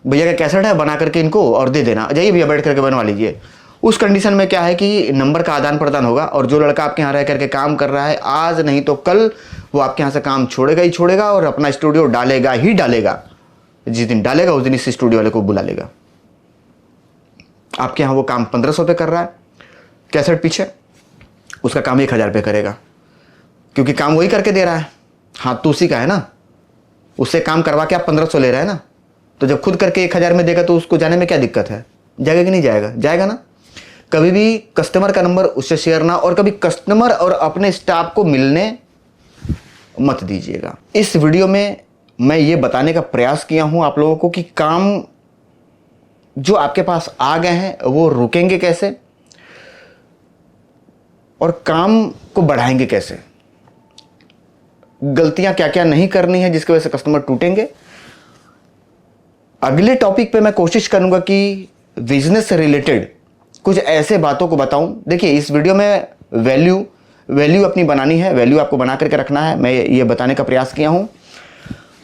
भैया का कैसेट है बना करके इनको और दे देना, जाइए भैया बैठ करके बनवा लीजिए। उस कंडीशन में क्या है कि नंबर का आदान प्रदान होगा और जो लड़का आपके यहाँ रह करके काम कर रहा है आज नहीं तो कल वो आपके यहाँ से काम छोड़ेगा ही छोड़ेगा और अपना स्टूडियो डालेगा ही डालेगा। जिस दिन डालेगा उस दिन इस स्टूडियो वाले को बुला लेगा। आपके यहाँ वो काम 1500 पे कर रहा है कैसेट पीछे, उसका काम 1000 पे करेगा, क्योंकि काम वही करके दे रहा है। हाथ तो उसी का है ना, उससे काम करवा के आप 1500 ले रहे हैं ना, तो जब खुद करके 1000 में देगा तो उसको जाने में क्या दिक्कत है? जाएगा कि नहीं जाएगा? जाएगा ना। कभी भी कस्टमर का नंबर उससे शेयर ना, और कभी कस्टमर और अपने स्टाफ को मिलने मत दीजिएगा। इस वीडियो में मैं ये बताने का प्रयास किया हूं आप लोगों को कि काम जो आपके पास आ गए हैं वो रुकेंगे कैसे और काम को बढ़ाएंगे कैसे, गलतियां क्या क्या नहीं करनी है जिसकी वजह से कस्टमर टूटेंगे। अगले टॉपिक पे मैं कोशिश करूंगा कि बिजनेस से रिलेटेड कुछ ऐसे बातों को बताऊं। देखिए इस वीडियो में वैल्यू अपनी बनानी है, वैल्यू आपको बना करके रखना है, मैं ये बताने का प्रयास किया हूं।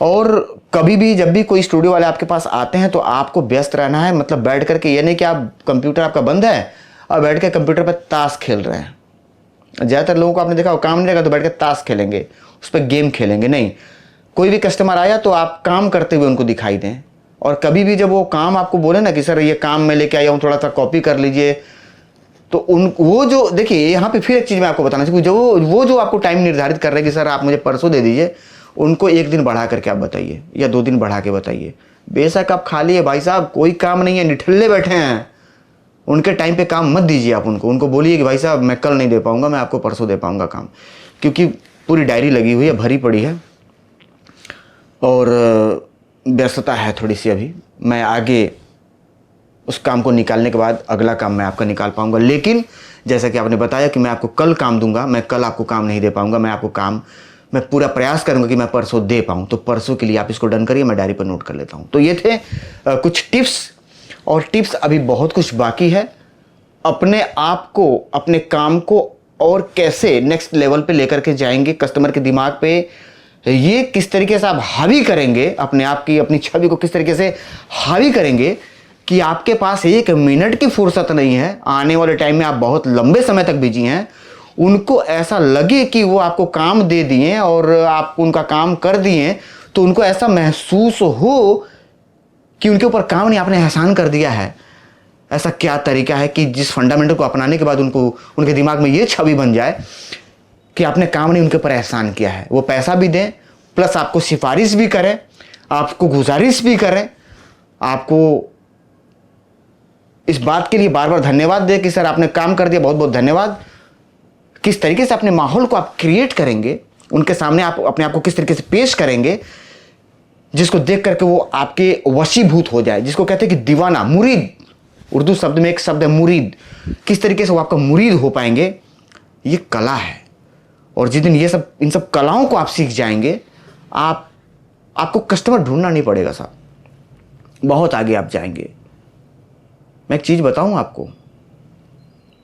और कभी भी जब भी कोई स्टूडियो वाले आपके पास आते हैं तो आपको व्यस्त रहना है, मतलब बैठ करके, ये नहीं कि आप कंप्यूटर आपका बंद है और बैठ के कंप्यूटर पर ताश खेल रहे हैं। ज़्यादातर लोगों को आपने देखा काम नहीं रहेगा तो बैठ के ताश खेलेंगे, उस पर गेम खेलेंगे। नहीं, कोई भी कस्टमर आया तो आप काम करते हुए उनको दिखाई दें। और कभी भी जब वो काम आपको बोले ना कि सर ये काम मैं लेके आया हूँ थोड़ा सा कॉपी कर लीजिए, तो वो जो देखिए यहाँ पे फिर एक चीज़ मैं आपको बताना चाहिए, वो जो आपको टाइम निर्धारित कर रहे हैं कि सर आप मुझे परसों दे दीजिए, उनको 1 दिन बढ़ा करके आप बताइए या 2 दिन बढ़ा के बताइए। बेशक आप खाली है भाई साहब, कोई काम नहीं है, निठल्ले बैठे हैं, उनके टाइम पे काम मत दीजिए आप उनको। उनको बोलिए कि भाई साहब मैं कल नहीं दे पाऊंगा, मैं आपको परसों दे पाऊंगा काम, क्योंकि पूरी डायरी लगी हुई है, भरी पड़ी है और व्यस्तता है थोड़ी सी। अभी मैं आगे उस काम को निकालने के बाद अगला काम मैं आपका निकाल पाऊंगा। लेकिन जैसा कि आपने बताया कि मैं आपको कल काम दूंगा, मैं कल आपको काम नहीं दे पाऊंगा। मैं आपको काम, मैं पूरा प्रयास करूंगा कि मैं परसों दे पाऊं। तो परसों के लिए आप इसको डन करिए, मैं डायरी पर नोट कर लेता हूं। तो ये थे कुछ टिप्स, और टिप्स अभी बहुत कुछ बाकी है। अपने आप को, अपने काम को और कैसे नेक्स्ट लेवल पे लेकर के जाएंगे, कस्टमर के दिमाग पे ये किस तरीके से आप हावी करेंगे, अपने आप की, अपनी छवि को किस तरीके से हावी करेंगे कि आपके पास 1 मिनट की फुर्सत नहीं है। आने वाले टाइम में आप बहुत लंबे समय तक बिजी हैं, उनको ऐसा लगे कि वो आपको काम दे दिए और आप उनका काम कर दिए, तो उनको ऐसा महसूस हो कि उनके ऊपर काम नहीं, आपने एहसान कर दिया है। ऐसा क्या तरीका है कि जिस फंडामेंटल को अपनाने के बाद उनको, उनके दिमाग में ये छवि बन जाए कि आपने काम नहीं, उनके ऊपर एहसान किया है। वो पैसा भी दें, प्लस आपको सिफारिश भी करें, आपको गुजारिश भी करें, आपको इस बात के लिए बार बार धन्यवाद दें कि सर आपने काम कर दिया, बहुत बहुत धन्यवाद। किस तरीके से अपने माहौल को आप क्रिएट करेंगे, उनके सामने आप अपने आप को किस तरीके से पेश करेंगे, जिसको देख करके वो आपके वशीभूत हो जाए, जिसको कहते हैं कि दीवाना, मुरीद। उर्दू शब्द में एक शब्द है मुरीद। किस तरीके से वो आपका मुरीद हो पाएंगे, ये कला है। और जिस दिन ये सब, इन सब कलाओं को आप सीख जाएंगे, आपको कस्टमर ढूंढना नहीं पड़ेगा साहब, बहुत आगे आप जाएंगे। मैं एक चीज बताऊं आपको,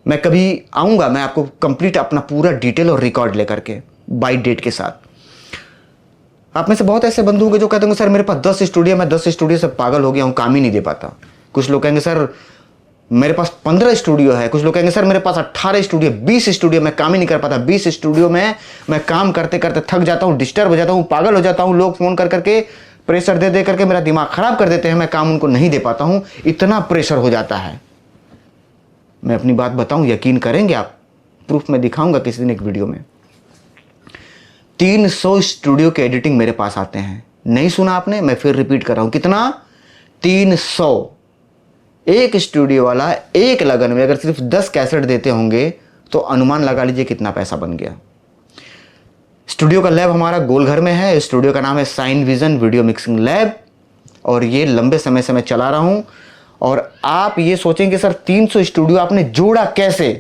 मैं कभी आऊंगा, मैं आपको कंप्लीट अपना पूरा डिटेल और रिकॉर्ड लेकर के बाई डेट के साथ। आप में से बहुत ऐसे बंधु होंगे जो कहते होंगे सर मेरे पास 10 स्टूडियो, मैं 10 स्टूडियो से पागल हो गया हूं, काम ही नहीं दे पाता। कुछ लोग कहेंगे सर मेरे पास 15 स्टूडियो है। कुछ लोग कहेंगे सर मेरे पास 18 स्टूडियो, 20 स्टूडियो, मैं काम ही नहीं कर पाता। 20 स्टूडियो में मैं काम करते करते थक जाता हूं, डिस्टर्ब हो जाता हूं, पागल हो जाता हूं। लोग फोन कर करके प्रेशर दे दे करके मेरा दिमाग खराब कर देते हैं, मैं काम उनको नहीं दे पाता हूं, इतना प्रेशर हो जाता है। मैं अपनी बात बताऊं, यकीन करेंगे आप, प्रूफ में दिखाऊंगा किसी दिन एक वीडियो में। 300 स्टूडियो के एडिटिंग मेरे पास आते हैं। नहीं सुना आपने, मैं फिर रिपीट कर रहा हूं, कितना? 300। एक स्टूडियो वाला एक लगन में अगर सिर्फ 10 कैसेट देते होंगे तो अनुमान लगा लीजिए कितना पैसा बन गया। स्टूडियो का लैब हमारा गोलघर में है। स्टूडियो का नाम है sign vision video mixing lab, और ये लंबे समय से मैं चला रहा हूं। और आप ये सोचेंगे सर 300 स्टूडियो आपने जोड़ा कैसे?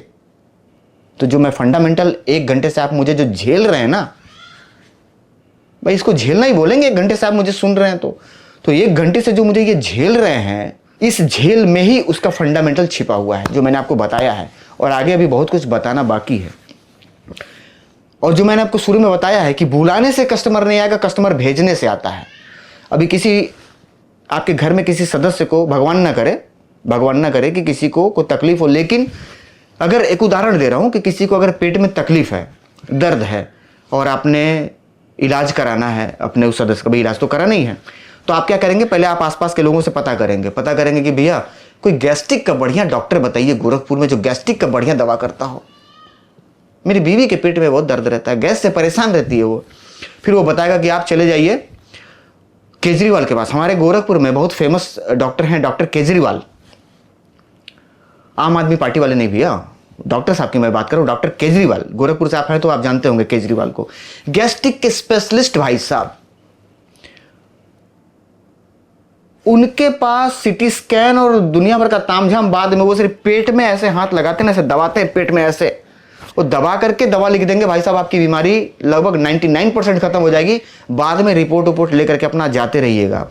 तो जो मैं फंडामेंटल 1 घंटे से आप मुझे जो झेल रहे हैं ना भाई, इसको झेलना ही बोलेंगे। 1 घंटे से आप मुझे सुन रहे हैं तो 1 घंटे से जो मुझे ये झेल रहे हैं, इस झेल में ही उसका फंडामेंटल छिपा हुआ है जो मैंने आपको बताया है। और आगे अभी बहुत कुछ बताना बाकी है। और जो मैंने आपको शुरू में बताया है कि बुलाने से कस्टमर नहीं आएगा, कस्टमर भेजने से आता है। अभी किसी आपके घर में किसी सदस्य को, भगवान ना करे कि किसी को कोई तकलीफ हो, लेकिन अगर एक उदाहरण दे रहा हूं कि किसी को अगर पेट में तकलीफ है, दर्द है, और आपने इलाज कराना है अपने उस सदस्य का, भी इलाज तो करा नहीं है, तो आप क्या करेंगे? पहले आप आसपास के लोगों से पता करेंगे कि भैया कोई गैस्ट्रिक का बढ़िया डॉक्टर बताइए गोरखपुर में जो गैस्ट्रिक का बढ़िया दवा करता हो। मेरी बीवी के पेट में बहुत दर्द रहता है, गैस से परेशान रहती है वो। फिर वो बताएगा कि आप चले जाइए केजरीवाल के पास। हमारे गोरखपुर में बहुत फेमस डॉक्टर हैं, डॉक्टर केजरीवाल। आम आदमी पार्टी वाले नहीं भैया, डॉक्टर साहब की मैं बात कर रहा हूं, डॉक्टर केजरीवाल। गोरखपुर से आप हैं तो आप जानते होंगे केजरीवाल को, गैस्ट्रिक के स्पेशलिस्ट भाई साहब। उनके पास सिटी स्कैन और दुनिया भर का तामझाम बाद में, वो सिर्फ पेट में ऐसे हाथ लगाते हैं, ऐसे दबाते हैं पेट में, ऐसे वो दबा करके दवा लिख देंगे। भाई साहब आपकी बीमारी लगभग 99% खत्म हो जाएगी। बाद में रिपोर्ट लेकर के अपना जाते रहिएगा।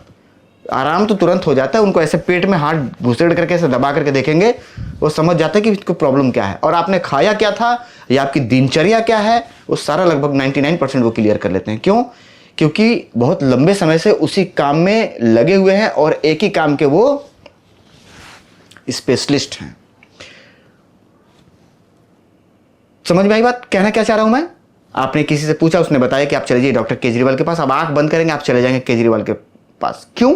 आराम तो तुरंत हो जाता है। उनको ऐसे पेट में हाथ घुसेड़ करके ऐसे दबा करके देखेंगे, वो समझ जाते हैं कि इसको प्रॉब्लम क्या है और आपने खाया क्या था या आपकी दिनचर्या क्या है, वो सारा लगभग 99% वो क्लियर कर लेते हैं। क्यों? क्योंकि बहुत लंबे समय से उसी काम में लगे हुए हैं और एक ही काम के वो स्पेशलिस्ट हैं। समझ में आई बात? कहना क्या चाह रहा हूं मैं? आपने किसी से पूछा, उसने बताया कि आप चले जाइए डॉक्टर केजरीवाल के पास। अब आंख बंद करेंगे, आप चले जाएंगे केजरीवाल के पास। क्यों?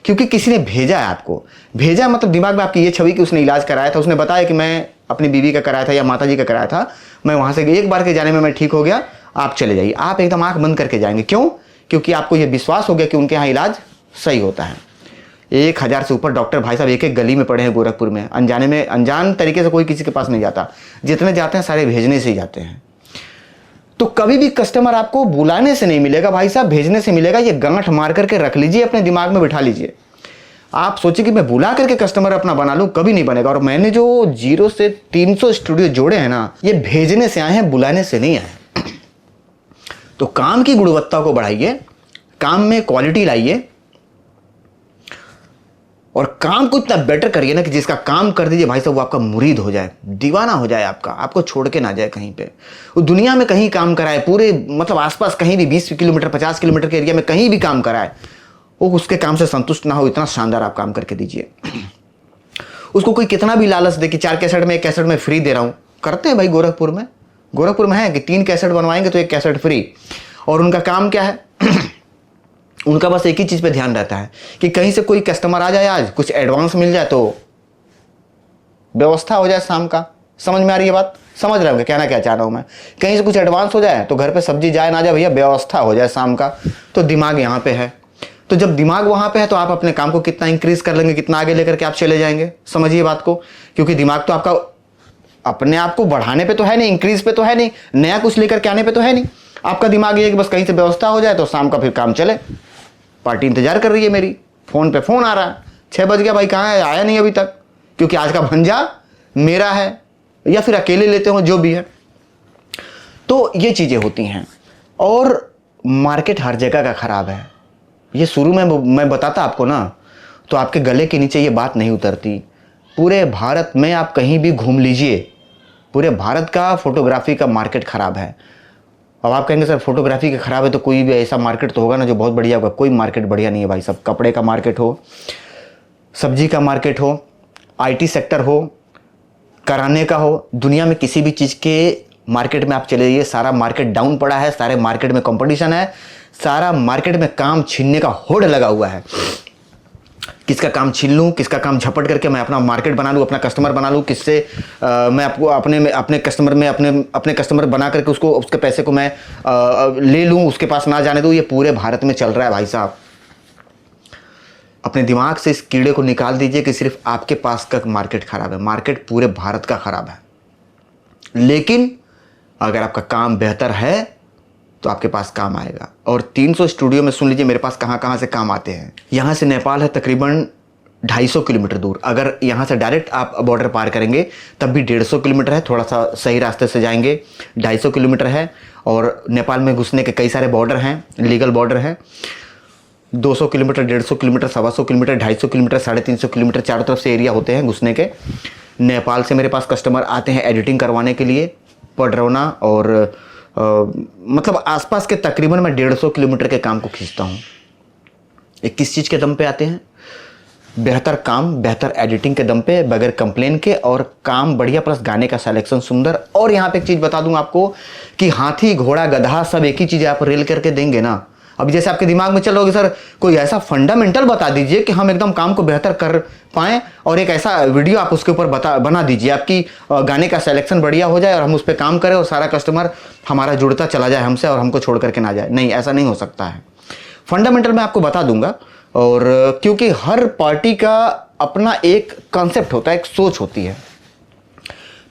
क्योंकि किसी ने भेजा है आपको। भेजा मतलब दिमाग में आपकी ये छवि कि उसने इलाज कराया था, उसने बताया कि मैं अपनी बीवी का कराया था या माता जी का कराया था, मैं वहां से एक बार के जाने में मैं ठीक हो गया, आप चले जाइए। आप एकदम आंख बंद करके जाएंगे। क्यों? क्योंकि आपको यह विश्वास हो गया कि उनके यहाँ इलाज सही होता है। 1000 से ऊपर डॉक्टर भाई साहब एक एक गली में पड़े हैं गोरखपुर में, अनजाने में, अनजान तरीके से कोई किसी के पास नहीं जाता, जितने जाते हैं सारे भेजने से ही जाते हैं। तो कभी भी कस्टमर आपको बुलाने से नहीं मिलेगा भाई साहब, भेजने से मिलेगा। ये गांठ मार करके रख लीजिए, अपने दिमाग में बिठा लीजिए। आप सोचिए कि मैं बुला करके कस्टमर अपना बना लूं, कभी नहीं बनेगा। और मैंने जो 0 से 300 स्टूडियो जोड़े हैं ना, ये भेजने से आए हैं, बुलाने से नहीं आए। तो काम की गुणवत्ता को बढ़ाइए, काम में क्वालिटी लाइए और काम को इतना बेटर करिए ना कि जिसका काम कर दीजिए भाई साहब वो आपका मुरीद हो जाए, दीवाना हो जाए आपका, आपको छोड़ के ना जाए कहीं पे। वो दुनिया में कहीं काम कराए, पूरे मतलब आसपास कहीं भी 20 किलोमीटर 50 किलोमीटर के एरिया में कहीं भी काम कराए, वो उसके काम से संतुष्ट ना हो, इतना शानदार आप काम करके दीजिए। उसको कोई कितना भी लालच दे कि 4 कैसेट में 1 कैसेट में फ्री दे रहा हूं, करते हैं भाई गोरखपुर में है कि 3 कैसेट बनवाएंगे तो 1 कैसेट फ्री। और उनका काम क्या है उनका बस एक ही चीज पे ध्यान रहता है कि कहीं से कोई कस्टमर आ जाए, आज कुछ एडवांस मिल जाए तो व्यवस्था हो जाए शाम का। समझ में आ रही है बात? समझ रहे होंगे कहना क्या चाह रहा हूं मैं। कहीं से कुछ एडवांस हो जाए तो घर पे सब्जी जाए ना जाए भैया, व्यवस्था हो जाए शाम का। तो दिमाग यहाँ पे है। तो जब दिमाग वहां पे है तो आप अपने काम को कितना इंक्रीज कर लेंगे, कितना आगे लेकर के आप चले जाएंगे। समझिए बात को, क्योंकि दिमाग तो आपका अपने आप को बढ़ाने पे तो है नहीं, इंक्रीज पे तो है नहीं, नया कुछ लेकर के आने पे तो है नहीं। आपका दिमाग ये है कि बस कहीं से व्यवस्था हो जाए तो शाम का फिर काम चले। पार्टी इंतजार कर रही है मेरी, फोन पे फोन आ रहा है, 6 बज गया भाई, कहाँ है, आया नहीं अभी तक, क्योंकि आज का भंजा मेरा है या फिर अकेले लेते हो, जो भी है। तो ये चीजें होती हैं। और मार्केट हर जगह का खराब है, ये शुरू में मैं बताता आपको ना तो आपके गले के नीचे ये बात नहीं उतरती। पूरे भारत में आप कहीं भी घूम लीजिए, पूरे भारत का फोटोग्राफी का मार्केट खराब है। अब आप कहेंगे सर फोटोग्राफी का खराब है तो कोई भी ऐसा मार्केट तो होगा ना जो बहुत बढ़िया होगा। कोई मार्केट बढ़िया नहीं है भाई साहब। कपड़े का मार्केट हो, सब्जी का मार्केट हो, IT सेक्टर हो, कराने का हो, दुनिया में किसी भी चीज़ के मार्केट में आप चले जाइए, सारा मार्केट डाउन पड़ा है, सारे मार्केट में कंपटीशन है, सारा मार्केट में काम छीनने का होड़ लगा हुआ है। किसका काम छीन लूँ, किसका काम झपट करके मैं अपना मार्केट बना लूँ, अपना कस्टमर बना लूँ, किससे मैं आपको अपने कस्टमर में अपने कस्टमर बना करके उसके पैसे को मैं ले लूँ, उसके पास ना जाने दूँ। ये पूरे भारत में चल रहा है भाई साहब। अपने दिमाग से इस कीड़े को निकाल दीजिए कि सिर्फ आपके पास का मार्केट खराब है। मार्केट पूरे भारत का खराब है। लेकिन अगर आपका काम बेहतर है तो आपके पास काम आएगा। और 300 स्टूडियो में सुन लीजिए मेरे पास कहाँ कहाँ से काम आते हैं। यहाँ से नेपाल है तकरीबन 250 किलोमीटर दूर। अगर यहाँ से डायरेक्ट आप बॉर्डर पार करेंगे तब भी 150 किलोमीटर है, थोड़ा सा सही रास्ते से जाएंगे 250 किलोमीटर है। और नेपाल में घुसने के कई सारे बॉर्डर हैं, लीगल बॉर्डर हैं। 200 kilometre, 150 kilometre, 125 kilometre, 250 kilometre, 350 kilometre, चारों तरफ से एरिया होते हैं घुसने के। नेपाल से मेरे पास कस्टमर आते हैं एडिटिंग करवाने के लिए, पडरौना और मतलब आसपास के तकरीबन मैं 150 किलोमीटर के काम को खींचता हूँ। ये किस चीज़ के दम पे आते हैं? बेहतर काम, बेहतर एडिटिंग के दम पे, बगैर कंप्लेन के, और काम बढ़िया प्लस गाने का सिलेक्शन सुंदर। और यहाँ पे एक चीज़ बता दूँ आपको कि हाथी घोड़ा गधा सब एक ही चीज़ आप रेल करके देंगे ना। अब जैसे आपके दिमाग में चल रहा होगा सर कोई ऐसा फंडामेंटल बता दीजिए कि हम एकदम काम को बेहतर कर पाएँ, और एक ऐसा वीडियो आप उसके ऊपर बना दीजिए, आपकी गाने का सिलेक्शन बढ़िया हो जाए और हम उस पर काम करें और सारा कस्टमर हमारा जुड़ता चला जाए हमसे और हमको छोड़ करके ना जाए। नहीं, ऐसा नहीं हो सकता है। फंडामेंटल मैं आपको बता दूंगा। और क्योंकि हर पार्टी का अपना एक कॉन्सेप्ट होता है, एक सोच होती है।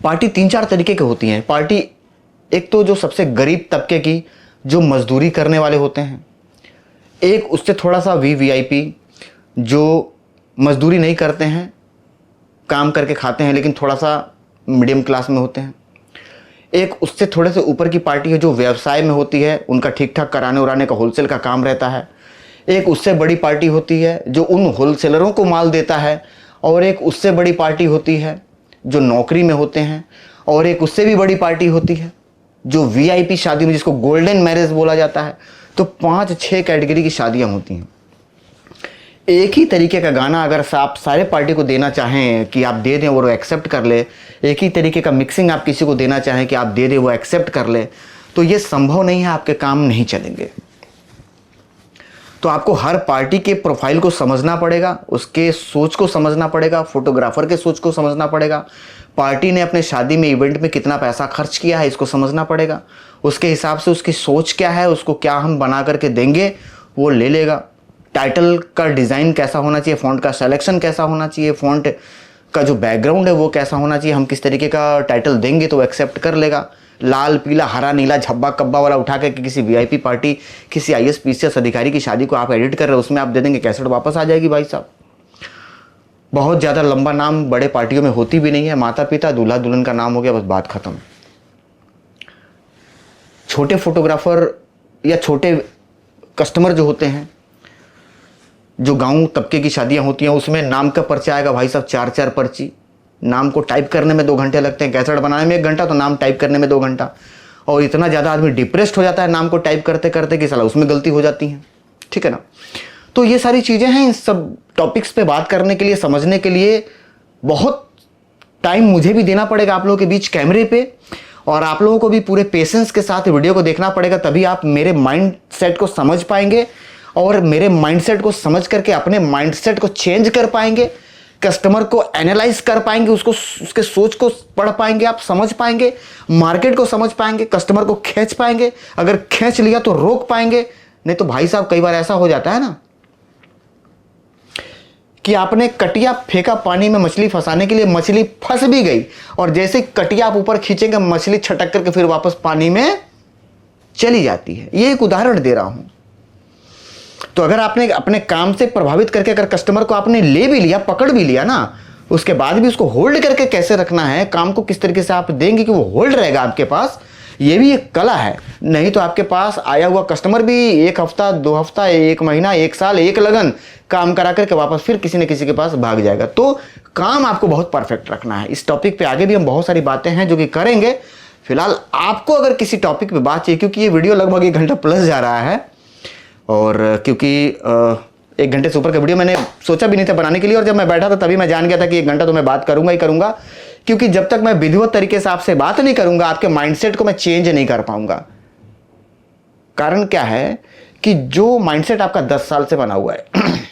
पार्टी 3-4 तरीके की होती हैं। पार्टी एक तो जो सबसे गरीब तबके की, जो मजदूरी करने वाले होते हैं, एक उससे थोड़ा सा VVIP जो मजदूरी नहीं करते हैं, काम करके खाते हैं लेकिन थोड़ा सा मीडियम क्लास में होते हैं। एक उससे थोड़े से ऊपर की पार्टी है जो व्यवसाय में होती है, उनका ठीक ठाक कराने उराने का होलसेल का काम रहता है। एक उससे बड़ी पार्टी होती है जो उन होलसेलरों को माल देता है। और एक उससे बड़ी पार्टी होती है जो नौकरी में होते हैं। और एक उससे भी बड़ी पार्टी होती है जो VIP शादी में, जिसको गोल्डन मैरिज बोला जाता है। तो 5-6 कैटेगरी की शादियां होती हैं। एक ही तरीके का गाना अगर आप सारे पार्टी को देना चाहें कि आप दे दें और वो एक्सेप्ट कर ले, एक ही तरीके का मिक्सिंग आप किसी को देना चाहें कि आप दे दें वो एक्सेप्ट कर ले, तो ये संभव नहीं है, आपके काम नहीं चलेंगे। तो आपको हर पार्टी के प्रोफाइल को समझना पड़ेगा, उसके सोच को समझना पड़ेगा, फोटोग्राफर के सोच को समझना पड़ेगा, पार्टी ने अपने शादी में इवेंट में कितना पैसा खर्च किया है इसको समझना पड़ेगा। उसके हिसाब से उसकी सोच क्या है, उसको क्या हम बना करके देंगे वो ले लेगा। टाइटल का डिज़ाइन कैसा होना चाहिए, फ़ॉन्ट का सिलेक्शन कैसा होना चाहिए, फ़ॉन्ट का जो बैकग्राउंड है वो कैसा होना चाहिए, हम किस तरीके का टाइटल देंगे तो वो एक्सेप्ट कर लेगा। लाल पीला हरा नीला झब्बा कब्बा वाला उठा के किसी वीआईपी पार्टी, किसी आईएएस पीसीएस अधिकारी की शादी को आप एडिट कर रहे हो, उसमें आप दे देंगे, कैसेट वापस आ जाएगी भाई साहब। बहुत ज़्यादा लंबा नाम बड़े पार्टियों में होती भी नहीं है, माता पिता दूल्हा दुल्हन का नाम हो गया, बस बात खत्म। छोटे फोटोग्राफर या छोटे कस्टमर जो होते हैं, जो गांव तबके की शादियां होती हैं, उसमें नाम का पर्चा आएगा भाई साहब, 4-4 पर्ची। नाम को टाइप करने में 2 घंटे लगते हैं, कैसेट बनाने में 1 घंटा, तो नाम टाइप करने में 2 घंटा। और इतना ज़्यादा आदमी डिप्रेस्ड हो जाता है नाम को टाइप करते करते कि साला उसमें गलती हो जाती है, ठीक है ना। तो ये सारी चीज़ें हैं, इन सब टॉपिक्स पे बात करने के लिए, समझने के लिए बहुत टाइम मुझे भी देना पड़ेगा आप लोगों के बीच कैमरे पे, और आप लोगों को भी पूरे पेशेंस के साथ वीडियो को देखना पड़ेगा, तभी आप मेरे माइंड सेट को समझ पाएंगे और मेरे माइंडसेट को समझ करके अपने माइंडसेट को चेंज कर पाएंगे, कस्टमर को एनालाइज कर पाएंगे, उसको उसके सोच को पढ़ पाएंगे, आप समझ पाएंगे, मार्केट को समझ पाएंगे, कस्टमर को खींच पाएंगे, अगर खींच लिया तो रोक पाएंगे। नहीं तो भाई साहब कई बार ऐसा हो जाता है ना कि आपने कटिया फेंका पानी में मछली फंसाने के लिए, मछली फंस भी गई, और जैसे कटिया आप ऊपर खींचेंगे मछली छटक करके फिर वापस पानी में चली जाती है। ये एक उदाहरण दे रहा हूं। तो अगर आपने अपने काम से प्रभावित करके अगर कस्टमर को आपने ले भी लिया, पकड़ भी लिया ना, उसके बाद भी उसको होल्ड करके कैसे रखना है, काम को किस तरीके से आप देंगे कि वो होल्ड रहेगा आपके पास, ये भी एक कला है। नहीं तो आपके पास आया हुआ कस्टमर भी 1 हफ्ता 2 हफ्ता 1 महीना 1 साल 1 लगन काम करा करके वापस फिर किसी न किसी के पास भाग जाएगा। तो काम आपको बहुत परफेक्ट रखना है। इस टॉपिक पे आगे भी हम बहुत सारी बातें हैं जो कि करेंगे। फिलहाल आपको अगर किसी टॉपिक पे बात चाहिए, क्योंकि ये वीडियो लगभग 1 घंटा प्लस जा रहा है, और क्योंकि 1 घंटे से ऊपर का वीडियो मैंने सोचा भी नहीं था बनाने के लिए, और जब मैं बैठा था तभी मैं जान गया था कि 1 घंटा तो मैं बात करूंगा ही करूंगा, क्योंकि जब तक मैं विधिवत तरीके से आपसे बात नहीं करूंगा आपके माइंडसेट को मैं चेंज नहीं कर पाऊंगा। कारण क्या है कि जो माइंडसेट आपका 10 साल से बना हुआ है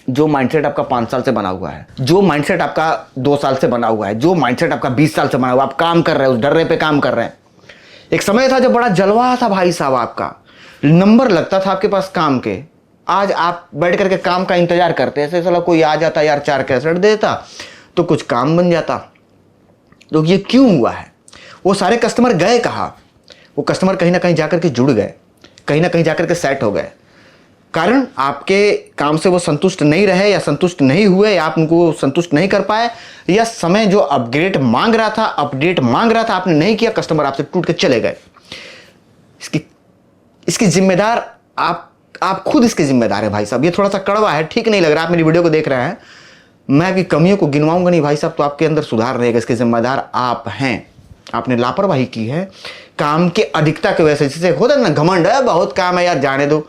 जो माइंडसेट आपका 5 साल से बना हुआ है, जो माइंडसेट आपका 2 साल से बना हुआ है, जो माइंडसेट आपका 20 साल से बना हुआ है, आप काम कर रहे हैं, उस डर्रे पे काम कर रहे हैं। एक समय था जब बड़ा जलवा था भाई साहब, आपका नंबर लगता था आपके पास काम के। आज आप बैठ करके काम का इंतजार करते हैं, ऐसे साला कोई आ जाता यार 4 कैसेट देता तो कुछ काम बन जाता। तो ये क्यों हुआ है? वो सारे कस्टमर गए कहाँ? वो कस्टमर कहीं ना कहीं जाकर के जुड़ गए, कहीं ना कहीं जाकर के सेट हो गए। कारण आपके काम से वो संतुष्ट नहीं रहे, या संतुष्ट नहीं हुए, या आप उनको संतुष्ट नहीं कर पाए, या समय जो अपग्रेड मांग रहा था, अपडेट मांग रहा था, आपने नहीं किया, कस्टमर आपसे टूट के चले गए। इसकी जिम्मेदार आप खुद इसके जिम्मेदार है भाई साहब। ये थोड़ा सा कड़वा है, ठीक नहीं लग रहा, आप मेरी वीडियो को देख रहे हैं, मैं आपकी कमियों को गिनवाऊंगा नहीं भाई साहब, तो आपके अंदर सुधार रहेगा। इसके जिम्मेदार आप हैं। आपने लापरवाही की है काम के अधिकता की वजह से। जैसे होता है ना, घमंड है, बहुत काम है यार, जाने दो,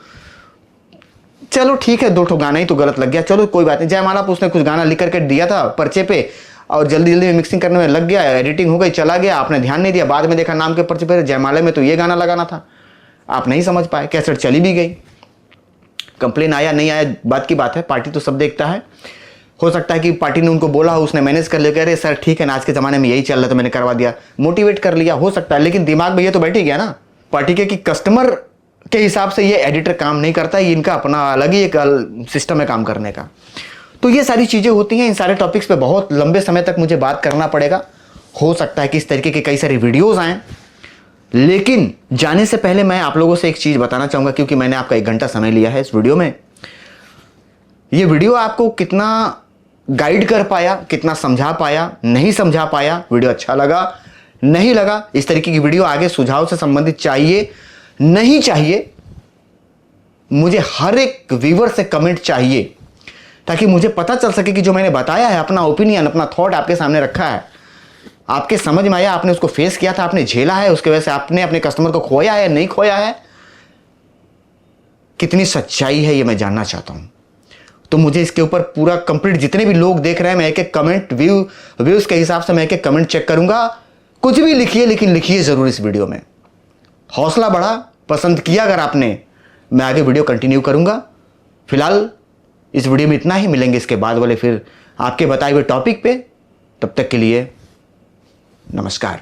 चलो ठीक है 2 ठो गाना ही तो गलत लग गया, चलो कोई बात नहीं। जयमाला पे उसने कुछ गाना लिख करके दिया था पर्चे पे, और जल्दी जल्दी में मिक्सिंग करने में लग गया, एडिटिंग हो गई, चला गया, आपने ध्यान नहीं दिया। बाद में देखा नाम के पर्चे पे जयमाला में तो ये गाना लगाना था, आप नहीं समझ पाए, कैसेट चली भी गई। कंप्लेन आया नहीं आया बात की बात है, पार्टी तो सब देखता है। हो सकता है कि पार्टी ने उनको बोला, उसने मैनेज कर लिया, अरे सर ठीक है ना, आज के ज़माने में यही चल रहा है तो मैंने करवा दिया, मोटिवेट कर लिया, हो सकता है। लेकिन दिमाग में ये तो बैठ ही गया ना पार्टी के कि कस्टमर के हिसाब से ये एडिटर काम नहीं करता, ये इनका अपना अलग ही एक सिस्टम है काम करने का। तो ये सारी चीज़ें होती हैं। इन सारे टॉपिक्स पे बहुत लंबे समय तक मुझे बात करना पड़ेगा। हो सकता है कि इस तरीके के कई सारे वीडियोज़ आएँ, लेकिन जाने से पहले मैं आप लोगों से एक चीज़ बताना चाहूँगा, क्योंकि मैंने आपका 1 घंटा समय लिया है इस वीडियो में। ये वीडियो आपको कितना गाइड कर पाया, कितना समझा पाया, नहीं समझा पाया, वीडियो अच्छा लगा नहीं लगा, इस तरीके की वीडियो आगे सुझाव से संबंधित चाहिए नहीं चाहिए, मुझे हर एक व्यूअर से कमेंट चाहिए, ताकि मुझे पता चल सके कि जो मैंने बताया है, अपना ओपिनियन, अपना थॉट आपके सामने रखा है, आपके समझ में आया, आपने उसको फेस किया था, आपने झेला है, उसके वजह से आपने अपने कस्टमर को खोया है, नहीं खोया है, कितनी सच्चाई है ये मैं जानना चाहता हूं। तो मुझे इसके ऊपर पूरा कंप्लीट, जितने भी लोग देख रहे हैं, मैं एक एक कमेंट व्यूज के हिसाब से मैं एक एक कमेंट चेक करूंगा। कुछ भी लिखिए, लेकिन लिखिए जरूर इस वीडियो में। हौसला बढ़ा, पसंद किया अगर आपने, मैं आगे वीडियो कंटिन्यू करूंगा। फिलहाल इस वीडियो में इतना ही, मिलेंगे इसके बाद वाले फिर आपके बताए हुए टॉपिक पे। तब तक के लिए नमस्कार।